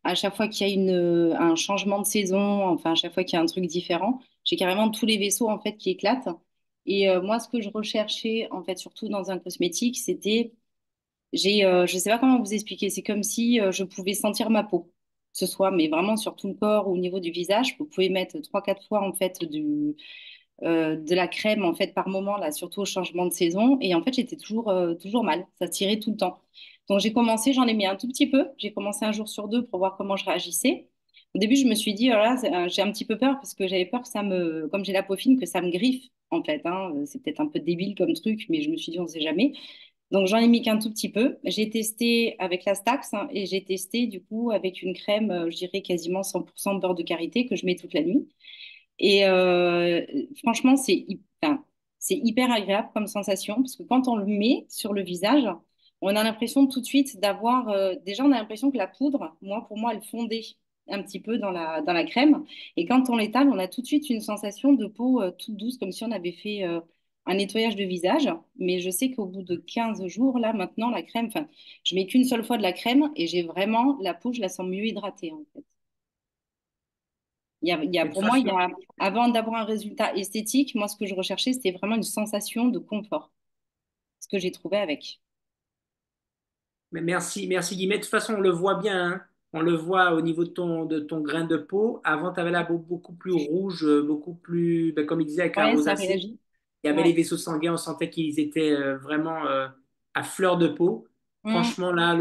À chaque fois qu'il y a un changement de saison, enfin, à chaque fois qu'il y a un truc différent, j'ai carrément tous les vaisseaux, en fait, qui éclatent. Et moi, ce que je recherchais, en fait, surtout dans un cosmétique, c'était, je sais pas comment vous expliquer, c'est comme si je pouvais sentir ma peau. Que ce soit, mais vraiment sur tout le corps ou au niveau du visage, vous pouvez mettre 3, 4 fois, en fait, de la crème en fait par moment là, surtout au changement de saison. Et en fait, j'étais toujours mal. Ça tirait tout le temps. Donc j'ai commencé, j'en ai mis un tout petit peu. J'ai commencé un jour sur deux pour voir comment je réagissais. Au début, je me suis dit, oh là, j'ai un petit peu peur parce que j'avais peur que comme j'ai la peau fine, que ça me griffe en fait. Hein. C'est peut-être un peu débile comme truc, mais je me suis dit, on ne sait jamais. Donc j'en ai mis qu'un tout petit peu. J'ai testé avec la Stax hein, et j'ai testé du coup avec une crème, je dirais quasiment 100% beurre de karité que je mets toute la nuit. Et franchement, enfin, c'est hyper agréable comme sensation parce que quand on le met sur le visage, on a l'impression tout de suite d'avoir. Déjà, on a l'impression que la poudre, pour moi, elle fondait un petit peu dans la crème. Et quand on l'étale, on a tout de suite une sensation de peau toute douce, comme si on avait fait un nettoyage de visage. Mais je sais qu'au bout de 15 jours, là, maintenant, la crème, enfin, je mets qu'une seule fois de la crème et j'ai vraiment la peau, je la sens mieux hydratée, en fait. De toute Pour moi, façon, avant d'avoir un résultat esthétique, moi, ce que je recherchais, c'était vraiment une sensation de confort, ce que j'ai trouvé avec. mais merci, merci Guillemette. De toute façon, on le voit bien, hein. On le voit au niveau de ton grain de peau. Avant, tu avais la peau beaucoup plus rouge, beaucoup plus, ben, comme il disait, avec la Ouais, ça rosacée. réagit. Il y avait Ouais. les vaisseaux sanguins, on sentait qu'ils étaient vraiment à fleur de peau. Mm. Franchement, là,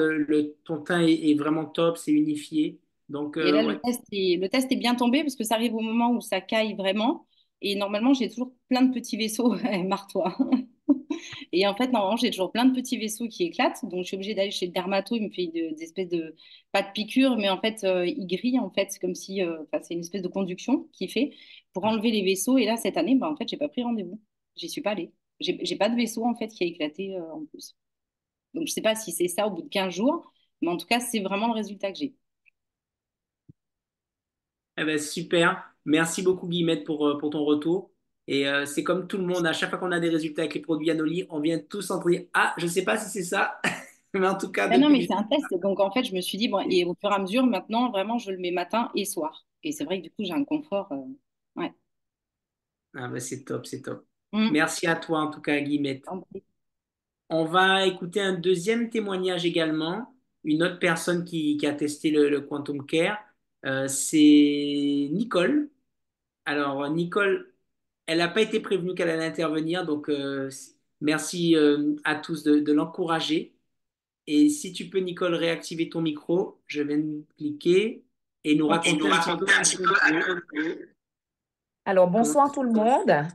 ton teint est vraiment top, c'est unifié. Donc, Et là, ouais. le test est bien tombé parce que ça arrive au moment où ça caille vraiment. Et normalement, j'ai toujours plein de petits vaisseaux. Marre-toi. Et en fait, normalement, j'ai toujours plein de petits vaisseaux qui éclatent. Donc, je suis obligée d'aller chez le dermato. Il me fait des espèces de, pas de piqûres, mais en fait, il grille. En fait, c'est comme si, enfin, c'est une espèce de conduction qu'il fait pour enlever les vaisseaux. Et là, cette année, bah, en fait, j'ai pas pris rendez-vous. J'y suis pas allée. J'ai pas de vaisseau, en fait, qui a éclaté en plus. Donc, je sais pas si c'est ça au bout de 15 jours. Mais en tout cas, c'est vraiment le résultat que j'ai. Eh ben, super. Merci beaucoup, Guillemette, pour ton retour. Et c'est comme tout le monde, à chaque fois qu'on a des résultats avec les produits Anoli, on vient tous en dire, ah, je ne sais pas si c'est ça, mais en tout cas, Ah non, depuis mais que c'est un test. Donc, en fait, je me suis dit, bon, et au fur et à mesure, maintenant, vraiment, je le mets matin et soir. Et c'est vrai que du coup, j'ai un confort. Ouais. ah, ben, c'est top, c'est top. Mm. Merci à toi, en tout cas, Guillemette. On va écouter un deuxième témoignage également, une autre personne qui a testé le Quantum Care. C'est Nicole. Alors, Nicole, elle n'a pas été prévenue qu'elle allait intervenir, donc merci à tous de l'encourager. Et si tu peux, Nicole, réactiver ton micro, je viens de cliquer et nous raconter un petit peu Alors, comment bonsoir ça se tout le passe. monde.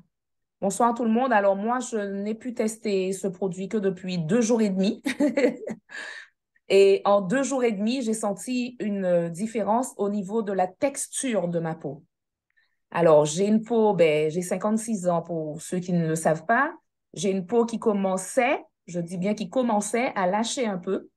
Bonsoir tout le monde. Alors, moi, je n'ai pu tester ce produit que depuis 2 jours et demi. Et en 2 jours et demi, j'ai senti une différence au niveau de la texture de ma peau. Alors, j'ai une peau, ben, j'ai 56 ans pour ceux qui ne le savent pas. J'ai une peau qui commençait, je dis bien qui commençait à lâcher un peu,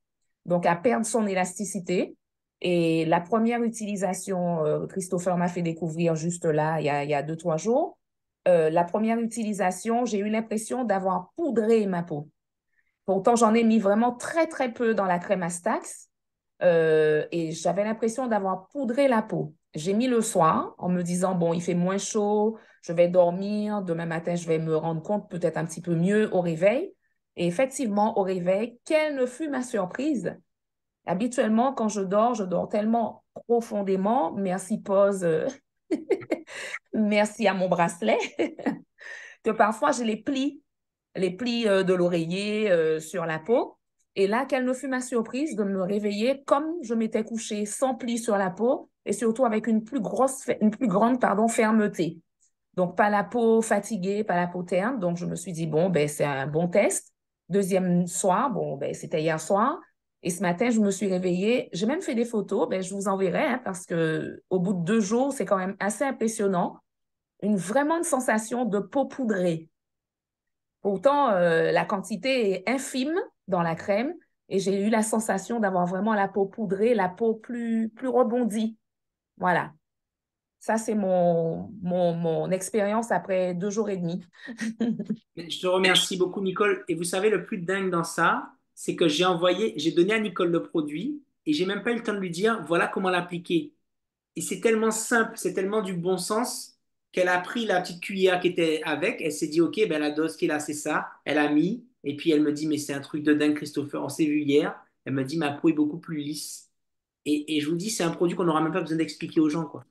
donc à perdre son élasticité. Et la première utilisation, Christopher m'a fait découvrir juste là, il y a 2, 3 jours. la première utilisation, j'ai eu l'impression d'avoir poudré ma peau. Pourtant, j'en ai mis vraiment très, très peu dans la crème Astax et j'avais l'impression d'avoir poudré la peau. J'ai mis le soir en me disant, bon, il fait moins chaud, je vais dormir, demain matin, je vais me rendre compte peut-être un petit peu mieux au réveil. Et effectivement, au réveil, quelle ne fut ma surprise? Habituellement, quand je dors tellement profondément, merci pause, merci à mon bracelet, que parfois j'ai les plis de l'oreiller sur la peau. Et là, quelle ne fut ma surprise de me réveiller comme je m'étais couchée, sans plis sur la peau et surtout avec une plus grande, pardon, fermeté. Donc, pas la peau fatiguée, pas la peau terne. Donc, je me suis dit, bon, ben, c'est un bon test. Deuxième soir, bon, ben, c'était hier soir. Et ce matin, je me suis réveillée. J'ai même fait des photos. Ben, je vous enverrai hein, parce que au bout de 2 jours, c'est quand même assez impressionnant. Vraiment une sensation de peau poudrée. Pourtant, la quantité est infime dans la crème et j'ai eu la sensation d'avoir vraiment la peau poudrée, la peau plus rebondie. Voilà. Ça, c'est mon expérience après 2 jours et demi. Je te remercie beaucoup, Nicole. Et vous savez, le plus dingue dans ça, c'est que j'ai donné à Nicole le produit et j'ai même pas eu le temps de lui dire, voilà comment l'appliquer. Et c'est tellement simple, c'est tellement du bon sens qu'elle a pris la petite cuillère qui était avec, elle s'est dit, OK, ben la dose qui est là, c'est ça. Elle a mis, et puis elle me dit, mais c'est un truc de dingue, Christopher, on s'est vu hier. Elle me dit, ma peau est beaucoup plus lisse. Et je vous dis, c'est un produit qu'on n'aura même pas besoin d'expliquer aux gens, quoi.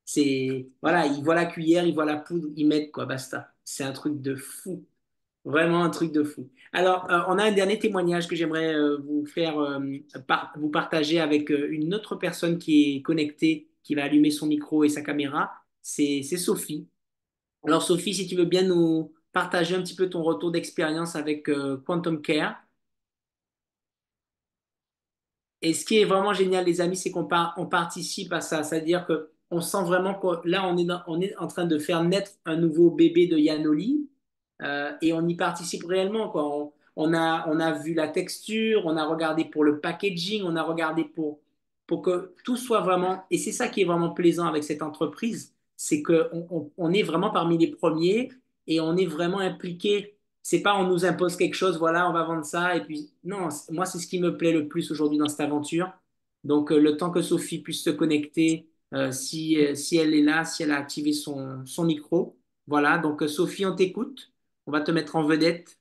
C'est, voilà, ils voient la cuillère, ils voient la poudre, ils mettent, quoi, basta. C'est un truc de fou. Vraiment un truc de fou. Alors, on a un dernier témoignage que j'aimerais vous faire, vous partager avec une autre personne qui est connectée, qui va allumer son micro et sa caméra. C'est Sophie. Alors, Sophie, si tu veux bien nous partager un petit peu ton retour d'expérience avec Quantum Care. Et ce qui est vraiment génial, les amis, c'est on participe à ça. C'est-à-dire qu'on sent vraiment que là, on est en train de faire naître un nouveau bébé de Yanoli et on y participe réellement, quoi. On a vu la texture, on a regardé pour le packaging, on a regardé pour que tout soit vraiment. Et c'est ça qui est vraiment plaisant avec cette entreprise, c'est qu'on est vraiment parmi les premiers et on est vraiment impliqué. C'est pas on nous impose quelque chose, voilà, on va vendre ça. Et puis, non, moi, c'est ce qui me plaît le plus aujourd'hui dans cette aventure. Donc, le temps que Sophie puisse se connecter, si elle est là, si elle a activé son micro. Voilà, donc Sophie, on t'écoute. On va te mettre en vedette.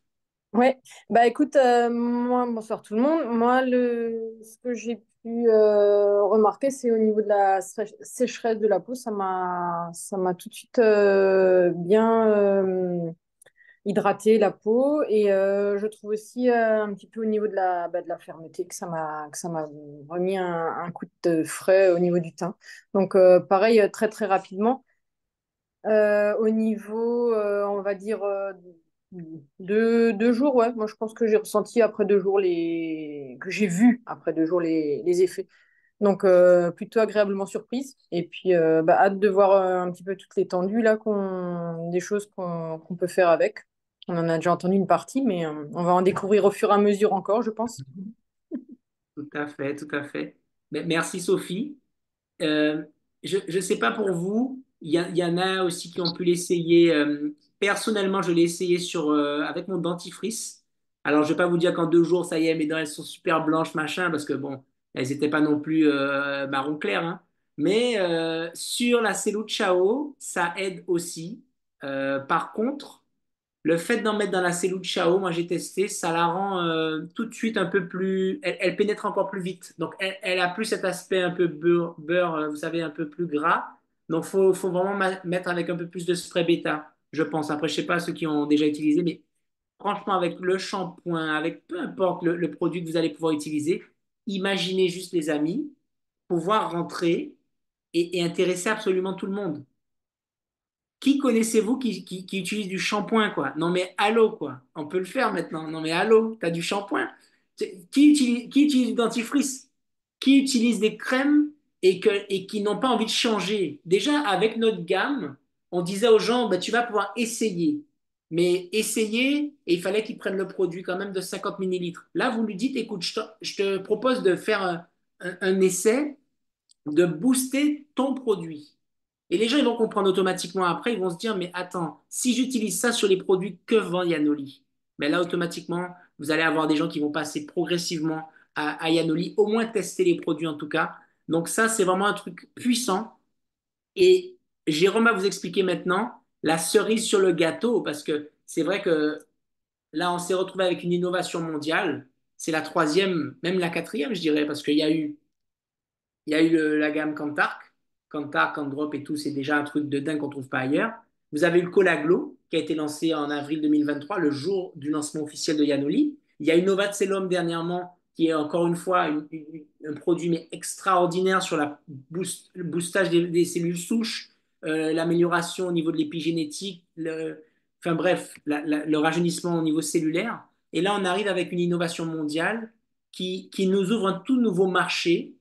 Ouais, bah écoute, moi, bonsoir tout le monde. Moi, ce que j'ai pu remarquer, c'est au niveau de la sécheresse de la peau, ça m'a tout de suite bien hydraté la peau. Et je trouve aussi un petit peu au niveau de la fermeté que ça m'a remis un coup de frais au niveau du teint. Donc, pareil, très très rapidement. Au niveau, on va dire, 2 jours, ouais. Moi, je pense que j'ai ressenti après 2 jours que j'ai vu après 2 jours les effets. Donc, plutôt agréablement surprise. Et puis, bah, hâte de voir un petit peu toute l'étendue là, des choses qu'on peut faire avec. On en a déjà entendu une partie, mais on va en découvrir au fur et à mesure encore, je pense. Tout à fait, tout à fait. Mais merci Sophie. Euh, je ne sais pas pour vous, il y en a aussi qui ont pu l'essayer. Personnellement, je l'ai essayé avec mon dentifrice. Alors, je ne vais pas vous dire qu'en 2 jours, ça y est, mes dents, elles sont super blanches, machin, parce que bon, elles n'étaient pas non plus marron clair, hein. Mais sur la Cellule Ciao, ça aide aussi. Par contre, le fait d'en mettre dans la cellule Chao, moi j'ai testé, ça la rend tout de suite un peu plus. Elle pénètre encore plus vite. Donc elle a plus cet aspect un peu beurre, vous savez, un peu plus gras. Donc faut vraiment mettre avec un peu plus de spray bêta, je pense. Après, je sais pas ceux qui ont déjà utilisé, mais franchement, avec le shampoing, avec peu importe le produit que vous allez pouvoir utiliser, imaginez juste les amis, pouvoir rentrer et intéresser absolument tout le monde. Qui connaissez-vous qui utilise du shampoing, quoi? Non, mais allô, quoi. On peut le faire maintenant. Non, mais allô, t'as du shampoing. Qui utilise du dentifrice? Qui utilise des crèmes et qui n'ont pas envie de changer? Déjà, avec notre gamme, on disait aux gens, bah, tu vas pouvoir essayer. Mais essayer, et il fallait qu'ils prennent le produit quand même de 50 millilitres. Là, vous lui dites, écoute, je te propose de faire un essai, de booster ton produit. Et les gens, ils vont comprendre automatiquement après, ils vont se dire, mais attends, si j'utilise ça sur les produits que vend Yanoli, mais là, automatiquement, vous allez avoir des gens qui vont passer progressivement à Yanoli, au moins tester les produits en tout cas. Donc ça, c'est vraiment un truc puissant. Et Jérôme va vous expliquer maintenant la cerise sur le gâteau, parce que c'est vrai que là, on s'est retrouvé avec une innovation mondiale. C'est la troisième, même la quatrième, je dirais, parce qu'il y a eu la gamme Cantarc, Cantarc, Candrop et tout, c'est déjà un truc de dingue qu'on ne trouve pas ailleurs. Vous avez eu le Cola Glow, qui a été lancé en avril 2023, le jour du lancement officiel de Yanoli. Il y a eu Novacellum dernièrement, qui est encore une fois un produit mais extraordinaire sur le boostage des cellules souches, l'amélioration au niveau de l'épigénétique, enfin bref, le rajeunissement au niveau cellulaire. Et là, on arrive avec une innovation mondiale qui nous ouvre un tout nouveau marché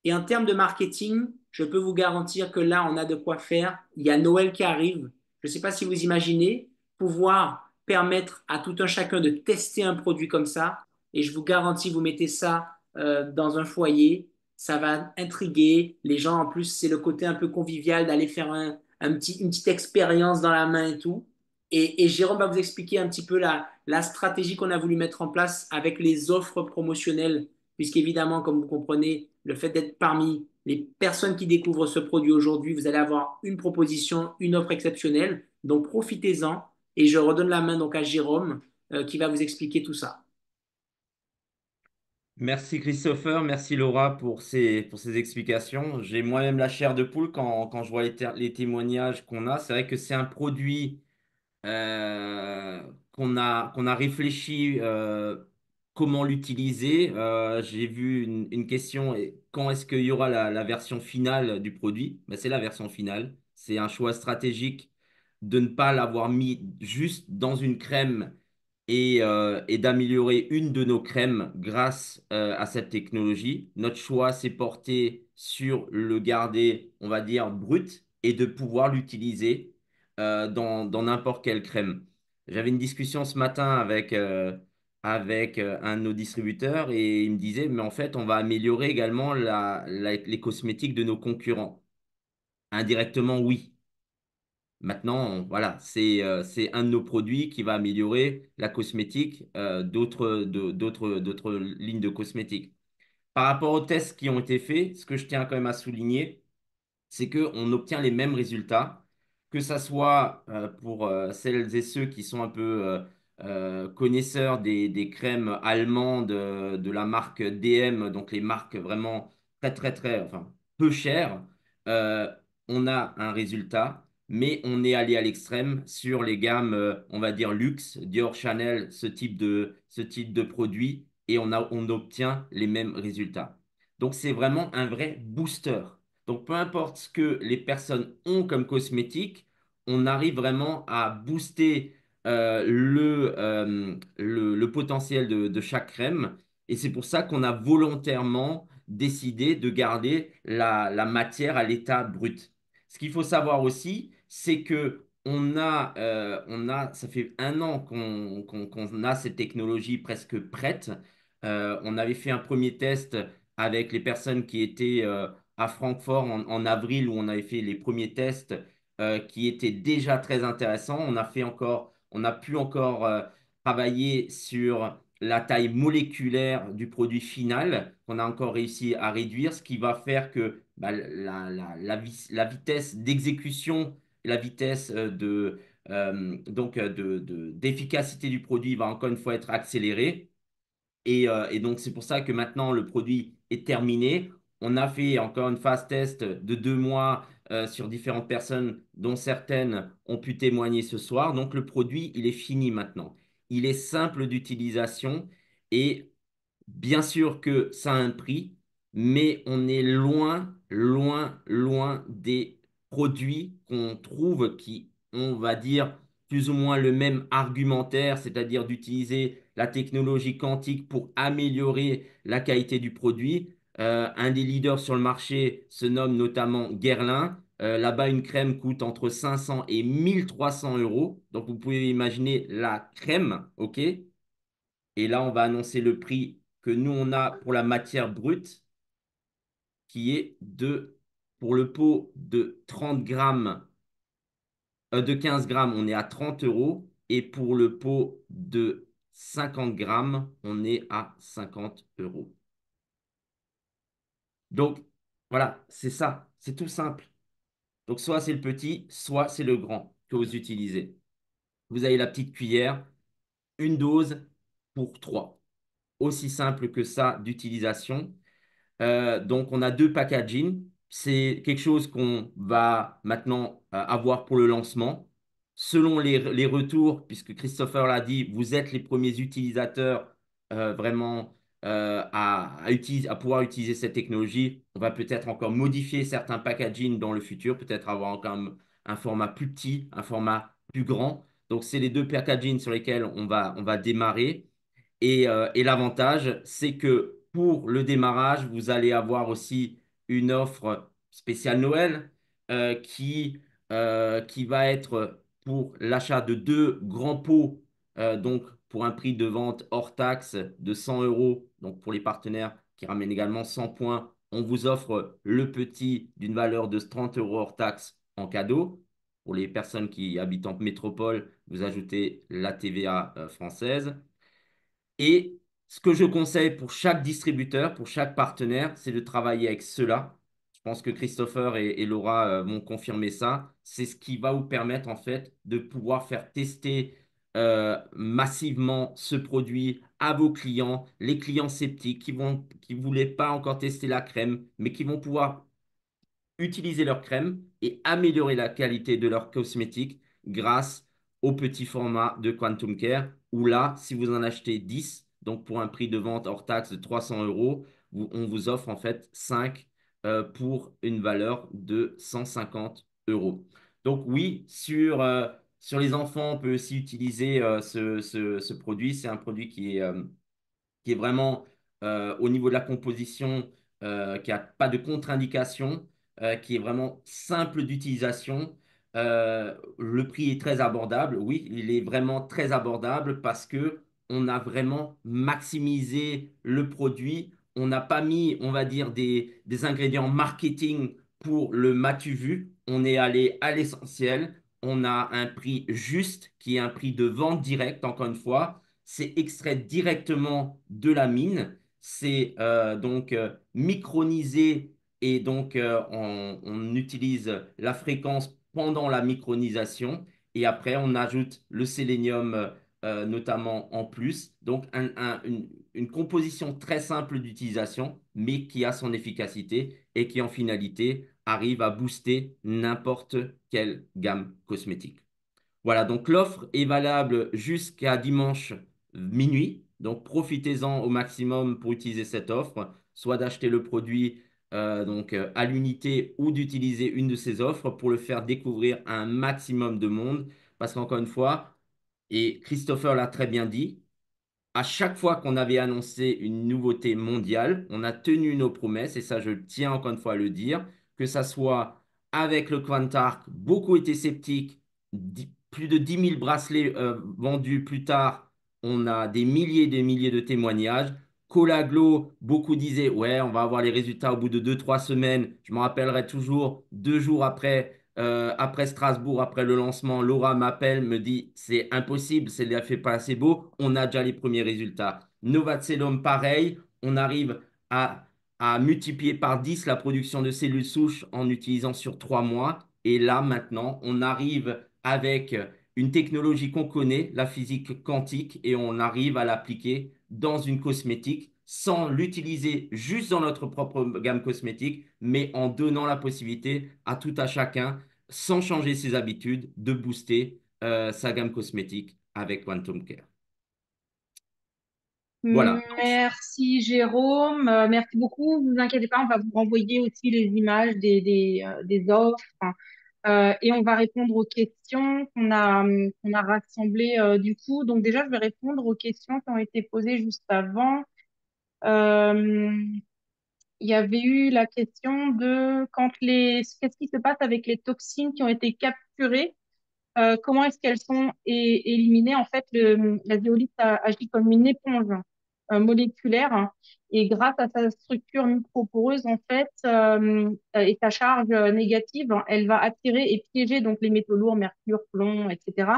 et en termes de marketing, je peux vous garantir que là, on a de quoi faire. Il y a Noël qui arrive. Je ne sais pas si vous imaginez pouvoir permettre à tout un chacun de tester un produit comme ça. Et je vous garantis, vous mettez ça dans un foyer, ça va intriguer. Les gens, en plus, c'est le côté un peu convivial d'aller faire une petite expérience dans la main et tout. Et Jérôme va vous expliquer un petit peu la stratégie qu'on a voulu mettre en place avec les offres promotionnelles puisqu'évidemment, comme vous comprenez, le fait d'être parmi les personnes qui découvrent ce produit aujourd'hui, vous allez avoir une proposition, une offre exceptionnelle. Donc profitez-en et je redonne la main donc à Jérôme qui va vous expliquer tout ça. Merci Christopher, merci Laura pour ces explications. J'ai moi-même la chair de poule quand je vois les témoignages qu'on a. C'est vrai que c'est un produit qu'on a réfléchi comment l'utiliser. J'ai vu une question, quand est-ce qu'il y aura la version finale du produit? Ben, c'est la version finale. C'est un choix stratégique de ne pas l'avoir mis juste dans une crème et d'améliorer une de nos crèmes grâce à cette technologie. Notre choix s'est porté sur le garder, on va dire, brut et de pouvoir l'utiliser dans n'importe quelle crème. J'avais une discussion ce matin avec un de nos distributeurs et il me disait, mais en fait, on va améliorer également les cosmétiques de nos concurrents. Indirectement, oui. Maintenant, voilà, c'est un de nos produits qui va améliorer la cosmétique d'autres lignes de cosmétiques. Par rapport aux tests qui ont été faits, ce que je tiens quand même à souligner, c'est qu'on obtient les mêmes résultats, que ça soit pour celles et ceux qui sont un peu connaisseurs des crèmes allemandes de la marque DM, donc les marques vraiment enfin, peu chères, euh, on a un résultat, mais on est allé à l'extrême sur les gammes, on va dire luxe, Dior, Chanel, ce type de produit, et on obtient les mêmes résultats. Donc c'est vraiment un vrai booster. Donc, peu importe ce que les personnes ont comme cosmétique, on arrive vraiment à booster le potentiel de chaque crème. Et c'est pour ça qu'on a volontairement décidé de garder la matière à l'état brut. Ce qu'il faut savoir aussi, c'est que ça fait un an qu'on a cette technologie presque prête. On avait fait un premier test avec les personnes qui étaient à Francfort en avril où on avait fait les premiers tests qui étaient déjà très intéressants. On a pu encore travailler sur la taille moléculaire du produit final qu'on a encore réussi à réduire, ce qui va faire que bah, la vitesse d'exécution, la vitesse d'efficacité du produit va encore une fois être accélérée. Et donc, c'est pour ça que maintenant, le produit est terminé. On a fait encore une phase test de 2 mois sur différentes personnes, dont certaines ont pu témoigner ce soir. Donc, le produit, il est fini maintenant. Il est simple d'utilisation et bien sûr que ça a un prix, mais on est loin, loin, loin des produits qu'on trouve qui, on va dire, plus ou moins le même argumentaire, c'est-à-dire d'utiliser la technologie quantique pour améliorer la qualité du produit. Un des leaders sur le marché se nomme notamment Guerlain. Là-bas, une crème coûte entre 500 et 1300 euros. Donc, vous pouvez imaginer la crème, OK? Et là, on va annoncer le prix que nous, on a pour la matière brute, qui est de Pour le pot de 30 grammes, de 15 grammes, on est à 30 euros. Et pour le pot de 50 grammes, on est à 50 euros. Donc, voilà, c'est ça. C'est tout simple. Donc, soit c'est le petit, soit c'est le grand que vous utilisez. Vous avez la petite cuillère, une dose pour trois. Aussi simple que ça d'utilisation. Donc, on a deux packaging. C'est quelque chose qu'on va maintenant avoir pour le lancement. Selon les retours, puisque Christopher l'a dit, vous êtes les premiers utilisateurs vraiment à pouvoir utiliser cette technologie. On va peut-être encore modifier certains packaging dans le futur, peut-être avoir encore un format plus petit, un format plus grand. Donc, c'est les deux packaging sur lesquels on va démarrer. Et l'avantage, c'est que pour le démarrage, vous allez avoir aussi une offre spéciale Noël qui va être pour l'achat de deux grands pots, donc pour un prix de vente hors taxe de 100 euros. Donc pour les partenaires qui ramènent également 100 points, on vous offre le petit d'une valeur de 30 euros hors taxe en cadeau. Pour les personnes qui habitent en métropole, vous ajoutez la TVA française. Et ce que je conseille pour chaque distributeur, pour chaque partenaire, c'est de travailler avec cela. Je pense que Christopher et Laura m'ont confirmé ça. C'est ce qui va vous permettre en fait de pouvoir faire tester massivement ce produit à vos clients, les clients sceptiques qui voulaient pas encore tester la crème, mais qui vont pouvoir utiliser leur crème et améliorer la qualité de leurs cosmétiques grâce au petit format de Quantum Care, où là, si vous en achetez 10, donc pour un prix de vente hors taxe de 300 euros, on vous offre en fait 5 pour une valeur de 150 euros. Donc oui, sur les enfants, on peut aussi utiliser ce produit. C'est un produit qui est vraiment au niveau de la composition, qui n'a pas de contre-indication, qui est vraiment simple d'utilisation. Le prix est très abordable. Oui, il est vraiment très abordable parce que on a vraiment maximisé le produit. On n'a pas mis, on va dire, des ingrédients marketing pour le matu vu. On est allé à l'essentiel. On a un prix juste qui est un prix de vente direct, encore une fois. C'est extrait directement de la mine. C'est donc micronisé et donc on utilise la fréquence pendant la micronisation et après on ajoute le sélénium notamment en plus. Donc une composition très simple d'utilisation mais qui a son efficacité et qui en finalité arrive à booster n'importe quelle gamme cosmétique. Voilà, donc l'offre est valable jusqu'à dimanche minuit. Donc profitez-en au maximum pour utiliser cette offre, soit d'acheter le produit à l'unité ou d'utiliser une de ces offres pour le faire découvrir à un maximum de monde. Parce qu'encore une fois, et Christopher l'a très bien dit, à chaque fois qu'on avait annoncé une nouveauté mondiale, on a tenu nos promesses, et ça je tiens encore une fois à le dire, que ça soit avec le Quantark, beaucoup étaient sceptiques, plus de 10 000 bracelets vendus plus tard, on a des milliers de témoignages. Colaglo, beaucoup disaient, ouais, on va avoir les résultats au bout de 2, 3 semaines. Je me rappellerai toujours, 2 jours après Strasbourg, après le lancement, Laura m'appelle, me dit, c'est impossible, c'est l'effet pas assez beau, on a déjà les premiers résultats. Novacellum, pareil, on arrive à multiplier par 10 la production de cellules souches en utilisant sur 3 mois. Et là, maintenant, on arrive avec une technologie qu'on connaît, la physique quantique, et on arrive à l'appliquer dans une cosmétique sans l'utiliser juste dans notre propre gamme cosmétique, mais en donnant la possibilité à tout à chacun, sans changer ses habitudes, de booster sa gamme cosmétique avec Quantum Care. Voilà. Merci Jérôme, merci beaucoup. Ne vous inquiétez pas, on va vous renvoyer aussi les images des offres et on va répondre aux questions qu'on a rassemblées du coup. Donc déjà, je vais répondre aux questions qui ont été posées juste avant. Euh, il y avait eu la question de qu'est-ce qui se passe avec les toxines qui ont été capturées, comment est-ce qu'elles sont éliminées? En fait, la zeolite agit comme une éponge. moléculaire. Et grâce à sa structure microporeuse, en fait, et sa charge négative, elle va attirer et piéger donc les métaux lourds, mercure, plomb, etc.,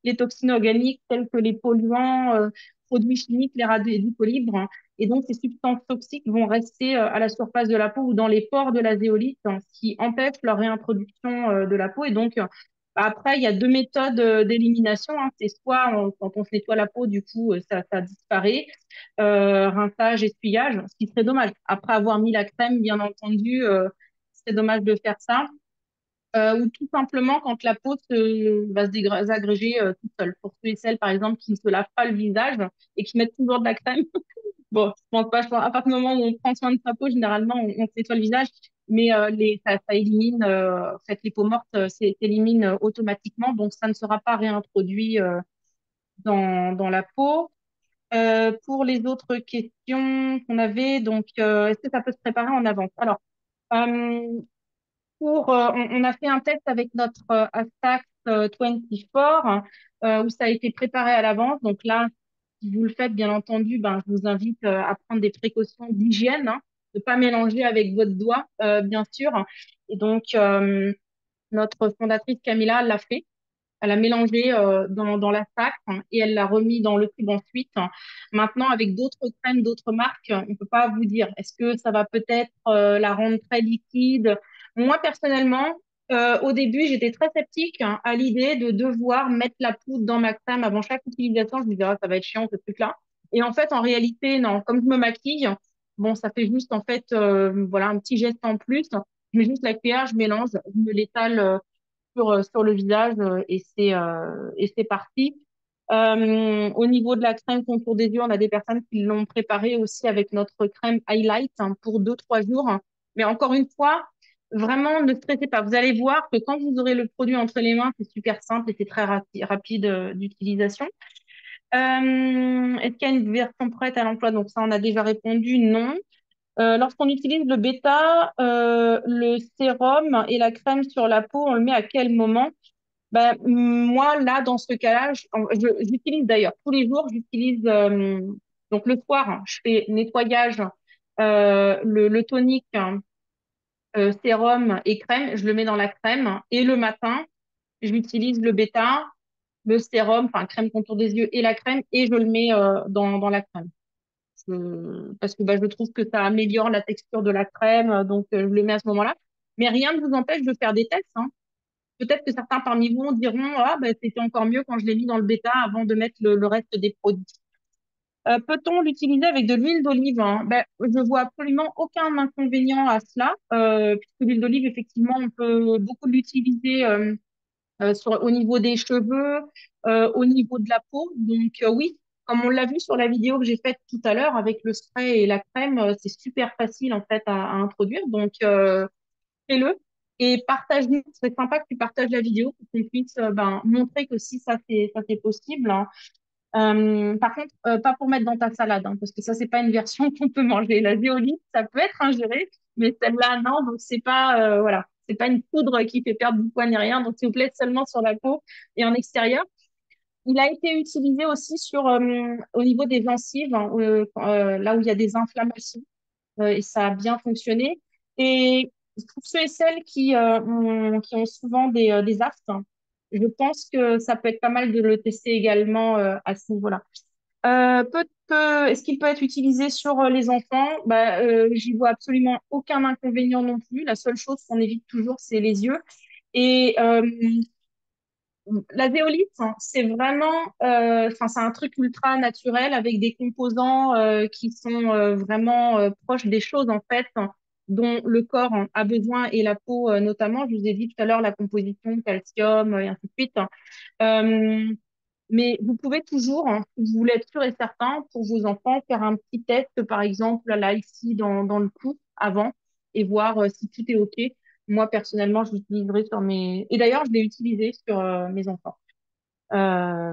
les toxines organiques telles que les polluants, produits chimiques, les radicaux libres. Et donc, ces substances toxiques vont rester à la surface de la peau ou dans les pores de la zéolite, ce qui empêche leur réintroduction de la peau. Et donc, après, il y a deux méthodes d'élimination, hein. C'est soit quand on se nettoie la peau, du coup, ça disparaît, rinçage, essuyage, ce qui serait dommage. Après avoir mis la crème, bien entendu, c'est dommage de faire ça. Ou tout simplement quand la peau va se désagréger toute seule. Pour ceux et celles, par exemple, qui ne se lavent pas le visage et qui mettent toujours de la crème. Bon, je pense pas, je pense, à partir du moment où on prend soin de sa peau, généralement, on se nettoie le visage, mais ça élimine, en fait, les peaux mortes s'éliminent automatiquement, donc ça ne sera pas réintroduit dans la peau. Pour les autres questions qu'on avait, donc, est-ce que ça peut se préparer en avance? Alors, euh, on a fait un test avec notre Astax 24 où ça a été préparé à l'avance. Donc là, si vous le faites, bien entendu, ben, je vous invite à prendre des précautions d'hygiène, hein, de pas mélanger avec votre doigt, bien sûr. Et donc, notre fondatrice Camilla l'a fait. Elle a mélangé dans la sac, hein, et elle l'a remis dans le tube ensuite. Maintenant, avec d'autres crèmes, d'autres marques, on ne peut pas vous dire. Est-ce que ça va peut-être la rendre très liquide? Moi, personnellement, au début, j'étais très sceptique, hein, à l'idée de devoir mettre la poudre dans ma crème avant chaque utilisation. Je me disais, ah, ça va être chiant, ce truc-là. Et en fait, en réalité, non. Comme je me maquille, bon, ça fait juste, en fait, voilà, un petit geste en plus. Je mets juste la cuillère, je mélange, je me l'étale sur le visage et c'est parti. Au niveau de la crème contour des yeux, on a des personnes qui l'ont préparée aussi avec notre crème highlight, hein, pour 2, 3 jours. Mais encore une fois, vraiment, ne stressez pas. Vous allez voir que quand vous aurez le produit entre les mains, c'est super simple et c'est très rapide d'utilisation. Est-ce qu'il y a une version prête à l'emploi? Donc ça, on a déjà répondu non. Lorsqu'on utilise le bêta, le sérum et la crème sur la peau, on le met à quel moment? Ben, moi, là, dans ce cas-là, j'utilise d'ailleurs tous les jours, j'utilise, donc le soir, hein, je fais nettoyage, le tonique, hein, sérum et crème, je le mets dans la crème. Et le matin, j'utilise le bêta, le sérum, enfin crème contour des yeux et la crème, et je le mets dans la crème. Parce que bah, je trouve que ça améliore la texture de la crème, donc je le mets à ce moment-là. Mais rien ne vous empêche de faire des tests, hein. Peut-être que certains parmi vous diront, ah, bah, c'était encore mieux quand je l'ai mis dans le bêta avant de mettre le reste des produits. Peut-on l'utiliser avec de l'huile d'olive, hein? Ben, je vois absolument aucun inconvénient à cela, puisque l'huile d'olive, effectivement, on peut beaucoup l'utiliser au niveau des cheveux, au niveau de la peau. Donc oui, comme on l'a vu sur la vidéo que j'ai faite tout à l'heure avec le spray et la crème, c'est super facile en fait à introduire. Donc fais-le et partage-nous. Ce serait sympa que tu partages la vidéo pour qu'on puisse ben, montrer que si ça c'est possible, hein. Par contre, pas pour mettre dans ta salade, hein, parce que ça, c'est pas une version qu'on peut manger. La zéolite, ça peut être ingéré, mais celle-là, non. Donc, c'est pas, voilà, c'est pas une poudre qui fait perdre du poids ni rien. Donc, s'il vous plaît, seulement sur la peau et en extérieur. Il a été utilisé aussi au niveau des gencives, hein, là où il y a des inflammations, et ça a bien fonctionné. Et pour ceux et celles qui ont souvent des aftes, hein, je pense que ça peut être pas mal de le tester également à ce niveau-là. Est-ce qu'il peut être utilisé sur les enfants? Bah, j'y vois absolument aucun inconvénient non plus. La seule chose qu'on évite toujours, c'est les yeux. Et la zéolite, hein, c'est vraiment, enfin, c'est un truc ultra naturel avec des composants qui sont vraiment proches des choses en fait, hein, dont le corps, hein, a besoin et la peau notamment. Je vous ai dit tout à l'heure la composition calcium et ainsi de suite, hein. Euh, mais vous pouvez toujours, hein, si vous voulez être sûr et certain pour vos enfants, faire un petit test, par exemple, là, ici, dans le cou, avant, et voir si tout est OK. Moi, personnellement, je l'utiliserai sur mes... Et d'ailleurs, je l'ai utilisé sur mes enfants. Euh,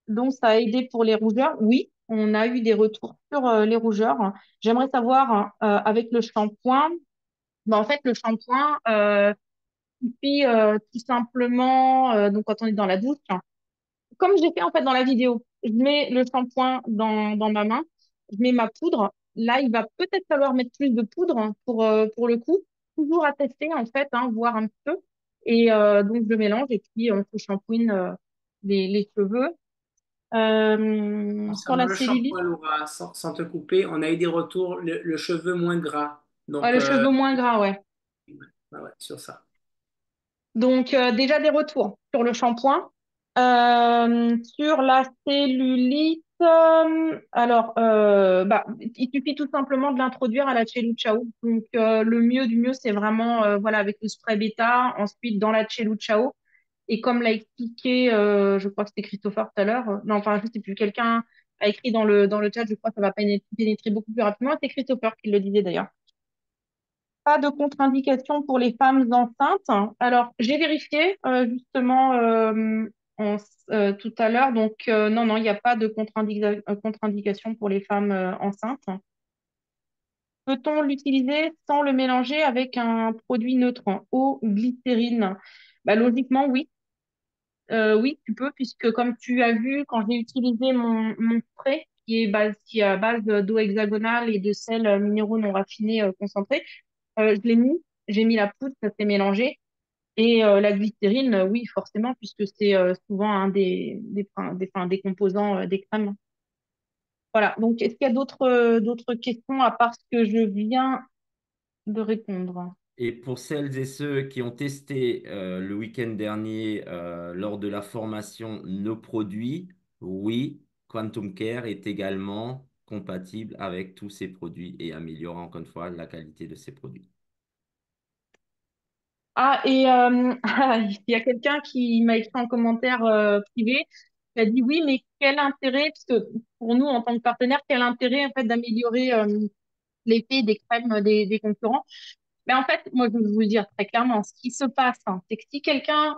donc, ça a aidé pour les rougeurs. Oui, on a eu des retours sur les rougeurs. J'aimerais savoir, hein, avec le shampoing, ben, en fait, le shampoing, suffit tout simplement, donc quand on est dans la douche, hein, comme j'ai fait en fait dans la vidéo, je mets le shampoing dans ma main je mets ma poudre. Là, il va peut-être falloir mettre plus de poudre hein, pour le coup. Toujours à tester, en fait, hein, voir un petit peu. Et donc, je le mélange et puis on se shampooine les cheveux. Sur Concernant la le cellulite, shampoing, Laura, sans te couper, on a eu des retours, le cheveu moins gras. ouais, Donc, le cheveu moins gras, ouais. ouais, sur ça. Donc, déjà des retours sur le shampoing. Sur la cellulite, alors, bah, il suffit tout simplement de l'introduire à la Chelou Chao. Donc, le mieux du mieux, c'est vraiment voilà, avec le spray bêta, ensuite dans la Chelou Chao. Et comme l'a expliqué, je crois que c'était Christopher tout à l'heure, non, enfin, je sais plus, quelqu'un a écrit dans le chat, je crois que ça va pénétrer beaucoup plus rapidement. C'est Christopher qui le disait d'ailleurs. Pas de contre-indication pour les femmes enceintes. Alors, j'ai vérifié justement tout à l'heure. Donc, non, non, il n'y a pas de contre-indication pour les femmes enceintes. Peut-on l'utiliser sans le mélanger avec un produit neutre, eau ou glycérine? Bah, logiquement, oui. Oui, tu peux, puisque comme tu as vu, quand j'ai utilisé mon spray, qui est à base d'eau hexagonale et de sels minéraux non raffinés concentrés, je l'ai mis, j'ai mis la poudre, ça s'est mélangé. Et la glycérine, oui, forcément, puisque c'est souvent un des composants des crèmes. Voilà. Donc, est-ce qu'il y a d'autres questions à part ce que je viens de répondre? Et pour celles et ceux qui ont testé le week-end dernier lors de la formation nos produits, oui, Quantum Care est également compatible avec tous ces produits et améliore encore une fois la qualité de ces produits. Ah, et il y a quelqu'un qui m'a écrit en commentaire privé, qui a dit oui, mais quel intérêt, parce que pour nous, en tant que partenaire, quel intérêt en fait d'améliorer l'effet des crèmes des concurrents? Mais en fait, moi, je vais vous le dire très clairement, ce qui se passe, hein, c'est que si quelqu'un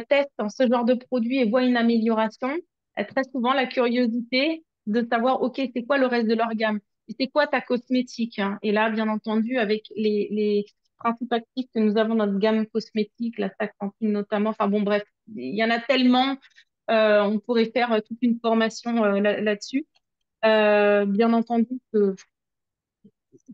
teste ce genre de produit et voit une amélioration, très souvent, la curiosité de savoir, OK, c'est quoi le reste de leur gamme? Et c'est quoi ta cosmétique? Hein. Et là, bien entendu, avec les principes actifs que nous avons dans notre gamme cosmétique, la Saxantine notamment, enfin bon, bref, il y en a tellement, on pourrait faire toute une formation là-dessus. Bien entendu que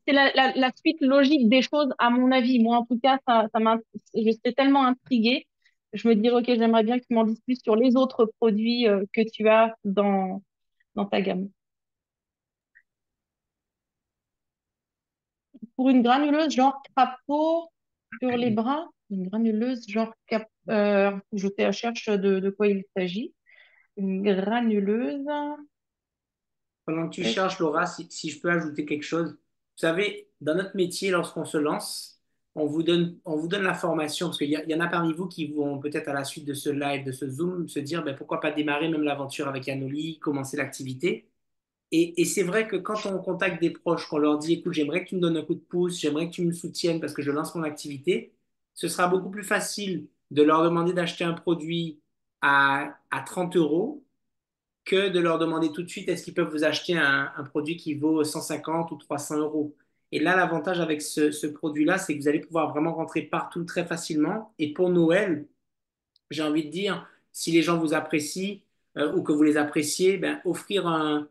c'est la suite logique des choses, à mon avis. Moi, en tout cas, je serais tellement intriguée. Je me dirais, OK, j'aimerais bien que tu m'en dises plus sur les autres produits que tu as dans ta gamme. Pour une granuleuse genre crapaud sur les bras, une granuleuse genre je fais la recherche de quoi il s'agit. Une granuleuse. Pendant que tu euh, cherches, Laura, si je peux ajouter quelque chose. Vous savez, dans notre métier, lorsqu'on se lance, on vous donne la formation, parce qu'il y en a parmi vous qui vont peut-être à la suite de ce live, de ce Zoom, se dire, ben, pourquoi pas démarrer même l'aventure avec Yanoli, commencer l'activité. Et c'est vrai que quand on contacte des proches, qu'on leur dit, écoute, j'aimerais que tu me donnes un coup de pouce, j'aimerais que tu me soutiennes parce que je lance mon activité, ce sera beaucoup plus facile de leur demander d'acheter un produit à 30 euros que de leur demander tout de suite est-ce qu'ils peuvent vous acheter un produit qui vaut 150 ou 300 euros. Et là, l'avantage avec ce produit-là, c'est que vous allez pouvoir vraiment rentrer partout très facilement. Et pour Noël, j'ai envie de dire, si les gens vous apprécient ou que vous les appréciez, ben, offrir un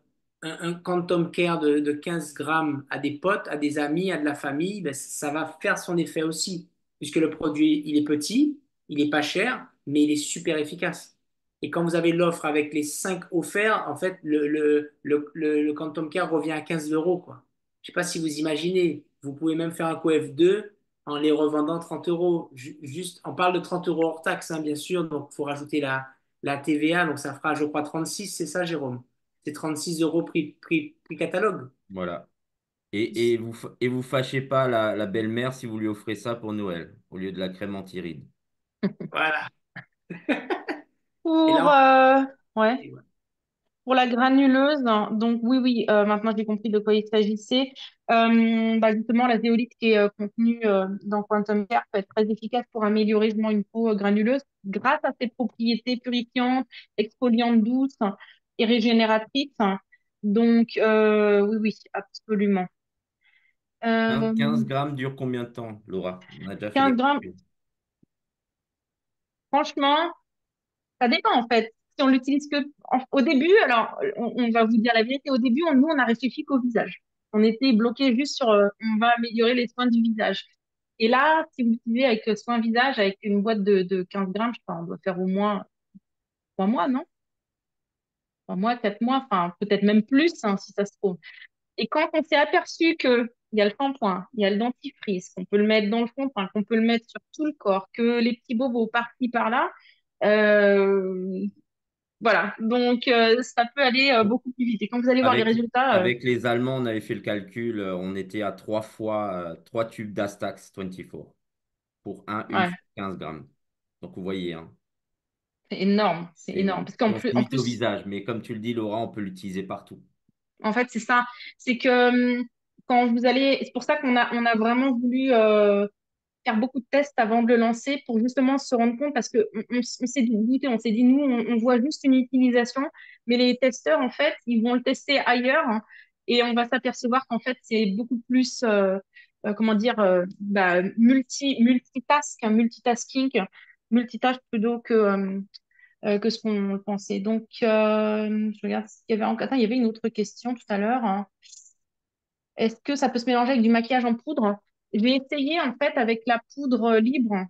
Quantum Care de 15 grammes à des potes, à des amis, à de la famille, ben, ça va faire son effet aussi, puisque le produit, il est petit, il n'est pas cher, mais il est super efficace. Et quand vous avez l'offre avec les 5 offerts, en fait, le Quantum Care revient à 15 euros, quoi. Je ne sais pas si vous imaginez, vous pouvez même faire un coF2 en les revendant 30 euros. Juste, on parle de 30 euros hors taxe, hein, bien sûr, donc il faut rajouter la TVA, donc ça fera, je crois, 36, c'est ça, Jérôme? C'est 36 euros prix catalogue. Voilà. Et vous fâchez pas la belle-mère si vous lui offrez ça pour Noël, au lieu de la crème anti-rides. Voilà. Et Pour, là, ouais. Pour la granuleuse, hein, donc oui, oui, maintenant j'ai compris de quoi il s'agissait. Bah justement, la zéolite qui est contenue dans Quantum Care peut être très efficace pour améliorer justement une peau granuleuse grâce à ses propriétés purifiantes, exfoliantes douces et régénératrices. Donc oui, oui, absolument. 15 Euh, grammes dure combien de temps, Laura? On a déjà fait 15 les grammes, calculs. franchement, ça dépend en fait. Si on l'utilise que Au début, alors, on va vous dire la vérité, au début, nous, on a réfléchi qu'au visage. On était bloqué juste sur, on va améliorer les soins du visage. Et là, si vous utilisez avec soin visage, avec une boîte de 15 grammes, je sais pas, on doit faire au moins 3 mois, non? 3 mois, 4 mois, enfin, peut-être même plus, hein, si ça se trouve. Et quand on s'est aperçu que il y a le shampoing, il y a le dentifrice, qu'on peut le mettre dans le fond, enfin, qu'on peut le mettre sur tout le corps, que les petits bobos par-ci, par-là, euh, voilà. Donc, ça peut aller beaucoup plus vite. Et quand vous allez voir les Avec, résultats, avec les Allemands, on avait fait le calcul, on était à 3 fois, 3 tubes d'Astax 24 pour une ouais, fois 15 grammes. Donc vous voyez, hein, c'est énorme. C'est c'est énorme. énorme. Parce Et qu'en on se plus, en limite au plus, visage, mais comme tu le dis, Laura, on peut l'utiliser partout. en fait, c'est ça. C'est que quand vous allez, c'est pour ça qu'on a vraiment voulu faire beaucoup de tests avant de le lancer pour justement se rendre compte parce que on s'est douté, on s'est dit nous on voit juste une utilisation, mais les testeurs en fait ils vont le tester ailleurs hein, et on va s'apercevoir qu'en fait c'est beaucoup plus comment dire bah, multitasking, multitâche plutôt que ce qu'on pensait. Donc je regarde s'il y avait encore. Attends, il y avait une autre question tout à l'heure, hein. Est-ce que ça peut se mélanger avec du maquillage en poudre? Je vais essayer en fait avec la poudre libre,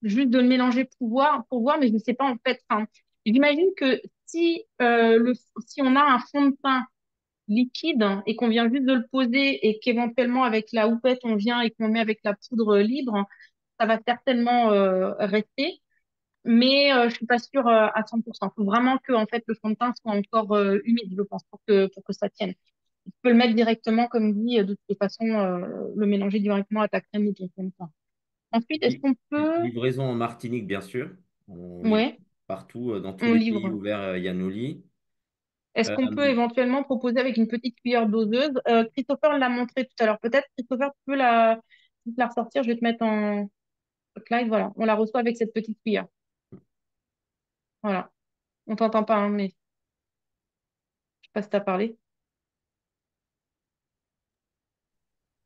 juste de le mélanger pour voir, mais je ne sais pas en fait. Enfin, j'imagine que si on a un fond de teint liquide et qu'on vient juste de le poser et qu'éventuellement avec la houppette on vient et qu'on met avec la poudre libre, ça va certainement rester. Mais je suis pas sûre à 100%. Il faut vraiment que en fait le fond de teint soit encore humide, je pense, pour que ça tienne. Tu peux le mettre directement, comme dit, de toutes les façons, le mélanger directement à ta crème ou ton fond de teint. Ensuite, est-ce Li- qu'on peut... Livraison en Martinique, bien sûr. On livre Ouais, partout, dans tous on les pays livre. ouverts, Yanoli. Est-ce Euh, qu'on peut éventuellement proposer avec une petite cuillère doseuse? Christopher l'a montré tout à l'heure. Peut-être, Christopher, tu peux la ressortir. Je vais te mettre en live. Voilà, on la reçoit avec cette petite cuillère. Voilà. On t'entend pas, hein, mais je sais pas si t'as parlé.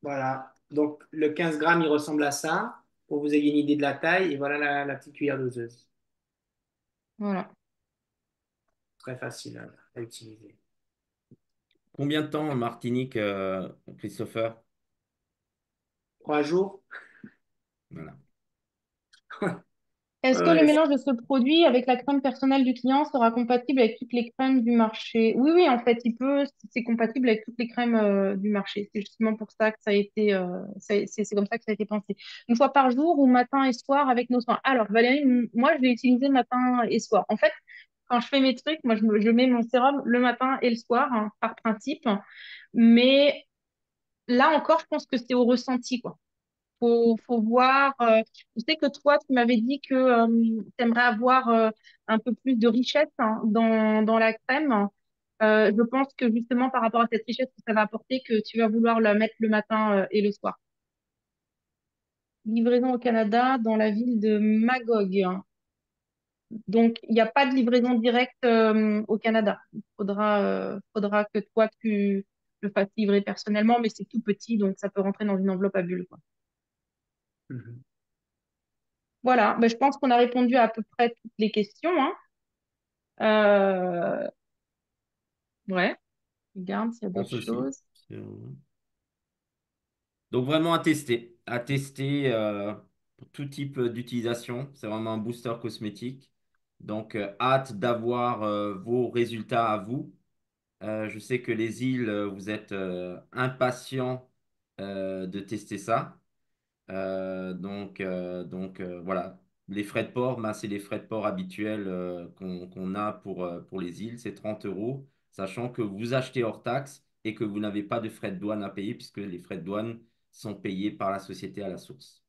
Voilà. Donc, le 15 grammes, il ressemble à ça, pour que vous ayez une idée de la taille. Et voilà la petite cuillère doseuse. Voilà. Très facile à utiliser. Combien de temps en Martinique, Christopher? 3 jours. Voilà. Est-ce que le Ouais, mélange de ce produit avec la crème personnelle du client sera compatible avec toutes les crèmes du marché? Oui, oui, en fait, c'est compatible avec toutes les crèmes du marché. C'est justement pour ça que ça a été, c'est comme ça que ça a été pensé. Une fois par jour ou matin et soir avec nos soins. Alors, Valérie, moi, je vais utiliser matin et soir. En fait, quand je fais mes trucs, moi, je mets mon sérum le matin et le soir, hein, par principe. Mais là encore, je pense que c'est au ressenti, quoi. Faut voir. Je sais que toi, tu m'avais dit que tu aimerais avoir un peu plus de richesse hein, dans la crème. Je pense que justement, par rapport à cette richesse que ça va apporter, que tu vas vouloir la mettre le matin et le soir. Livraison au Canada dans la ville de Magog, hein. Donc, il n'y a pas de livraison directe au Canada. Il faudra que toi, tu le fasses livrer personnellement, mais c'est tout petit, donc ça peut rentrer dans une enveloppe à bulles, quoi. Mhm. Voilà, ben, je pense qu'on a répondu à peu près toutes les questions, hein. Euh, ouais, regarde s'il y a Je d'autres pense aussi. choses. Donc vraiment à tester pour tout type d'utilisation. C'est vraiment un booster cosmétique. Donc hâte d'avoir vos résultats à vous. Je sais que les îles, vous êtes impatients de tester ça. Voilà, les frais de port, ben, c'est les frais de port habituels qu'on a pour les îles, c'est 30 euros, sachant que vous achetez hors taxe et que vous n'avez pas de frais de douane à payer puisque les frais de douane sont payés par la société à la source.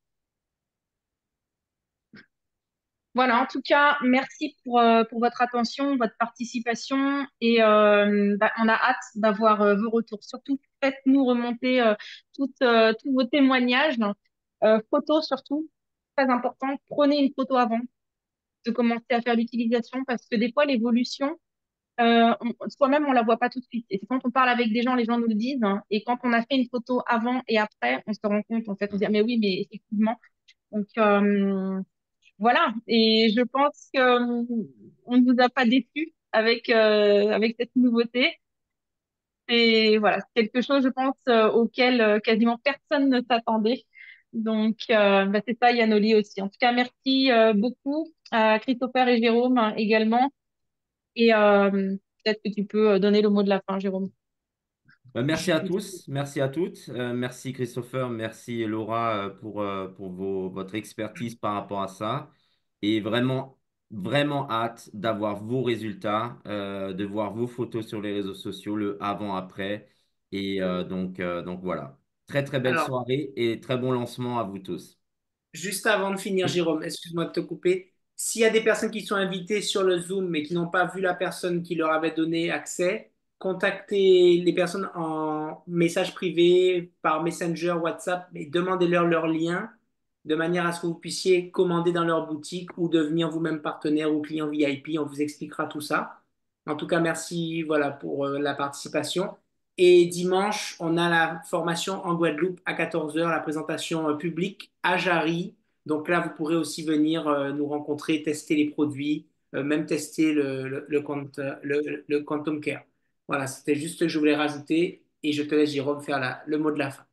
Voilà, en tout cas, merci pour votre attention, votre participation et bah, on a hâte d'avoir vos retours. Surtout, faites-nous remonter tous vos témoignages, photos surtout, très important. Prenez une photo avant de commencer à faire l'utilisation parce que des fois, l'évolution, soi-même, on la voit pas tout de suite. Et c'est quand on parle avec des gens, les gens nous le disent, hein, et quand on a fait une photo avant et après, on se rend compte, en fait, on se dit, ah, mais oui, mais effectivement. Donc, voilà. Et je pense que on ne vous a pas déçus avec cette nouveauté. Et voilà, c'est quelque chose, je pense, auquel quasiment personne ne s'attendait. Donc, bah, c'est ça, Yanoli aussi. En tout cas, merci beaucoup à Christopher et Jérôme également. Et peut-être que tu peux donner le mot de la fin, Jérôme. Bah, merci à tous, merci à toutes. Merci Christopher, merci Laura pour votre expertise par rapport à ça. Et vraiment, vraiment hâte d'avoir vos résultats, de voir vos photos sur les réseaux sociaux, le avant-après. Et donc voilà. Très très belle Alors, soirée et très bon lancement à vous tous. juste avant de finir, Oui. Jérôme, excuse-moi de te couper. S'il y a des personnes qui sont invitées sur le Zoom mais qui n'ont pas vu la personne qui leur avait donné accès, contactez les personnes en message privé, par Messenger, WhatsApp, et demandez-leur leur lien de manière à ce que vous puissiez commander dans leur boutique ou devenir vous-même partenaire ou client VIP. On vous expliquera tout ça. En tout cas, merci voilà, pour la participation. Et dimanche, on a la formation en Guadeloupe à 14 heures, la présentation publique à Jarry. Donc là, vous pourrez aussi venir nous rencontrer, tester les produits, même tester le Quantum Care. Voilà, c'était juste ce que je voulais rajouter et je te laisse, Jérôme, faire le mot de la fin.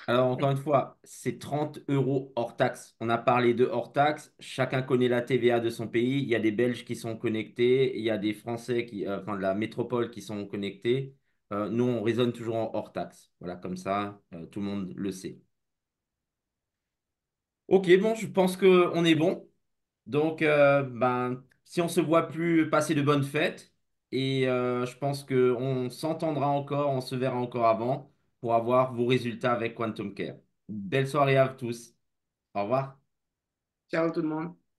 Alors, encore une fois, c'est 30 euros hors taxe. On a parlé de hors taxe. Chacun connaît la TVA de son pays. Il y a des Belges qui sont connectés. Il y a des Français enfin, de la métropole qui sont connectés. Nous, on raisonne toujours en hors taxe. Voilà, comme ça, tout le monde le sait. Ok, bon, je pense qu'on est bon. Donc, ben, si on se voit plus, passez de bonnes fêtes. Et je pense qu'on s'entendra encore, on se verra encore avant pour avoir vos résultats avec Quantum Care. Belle soirée à tous. Au revoir. Ciao tout le monde.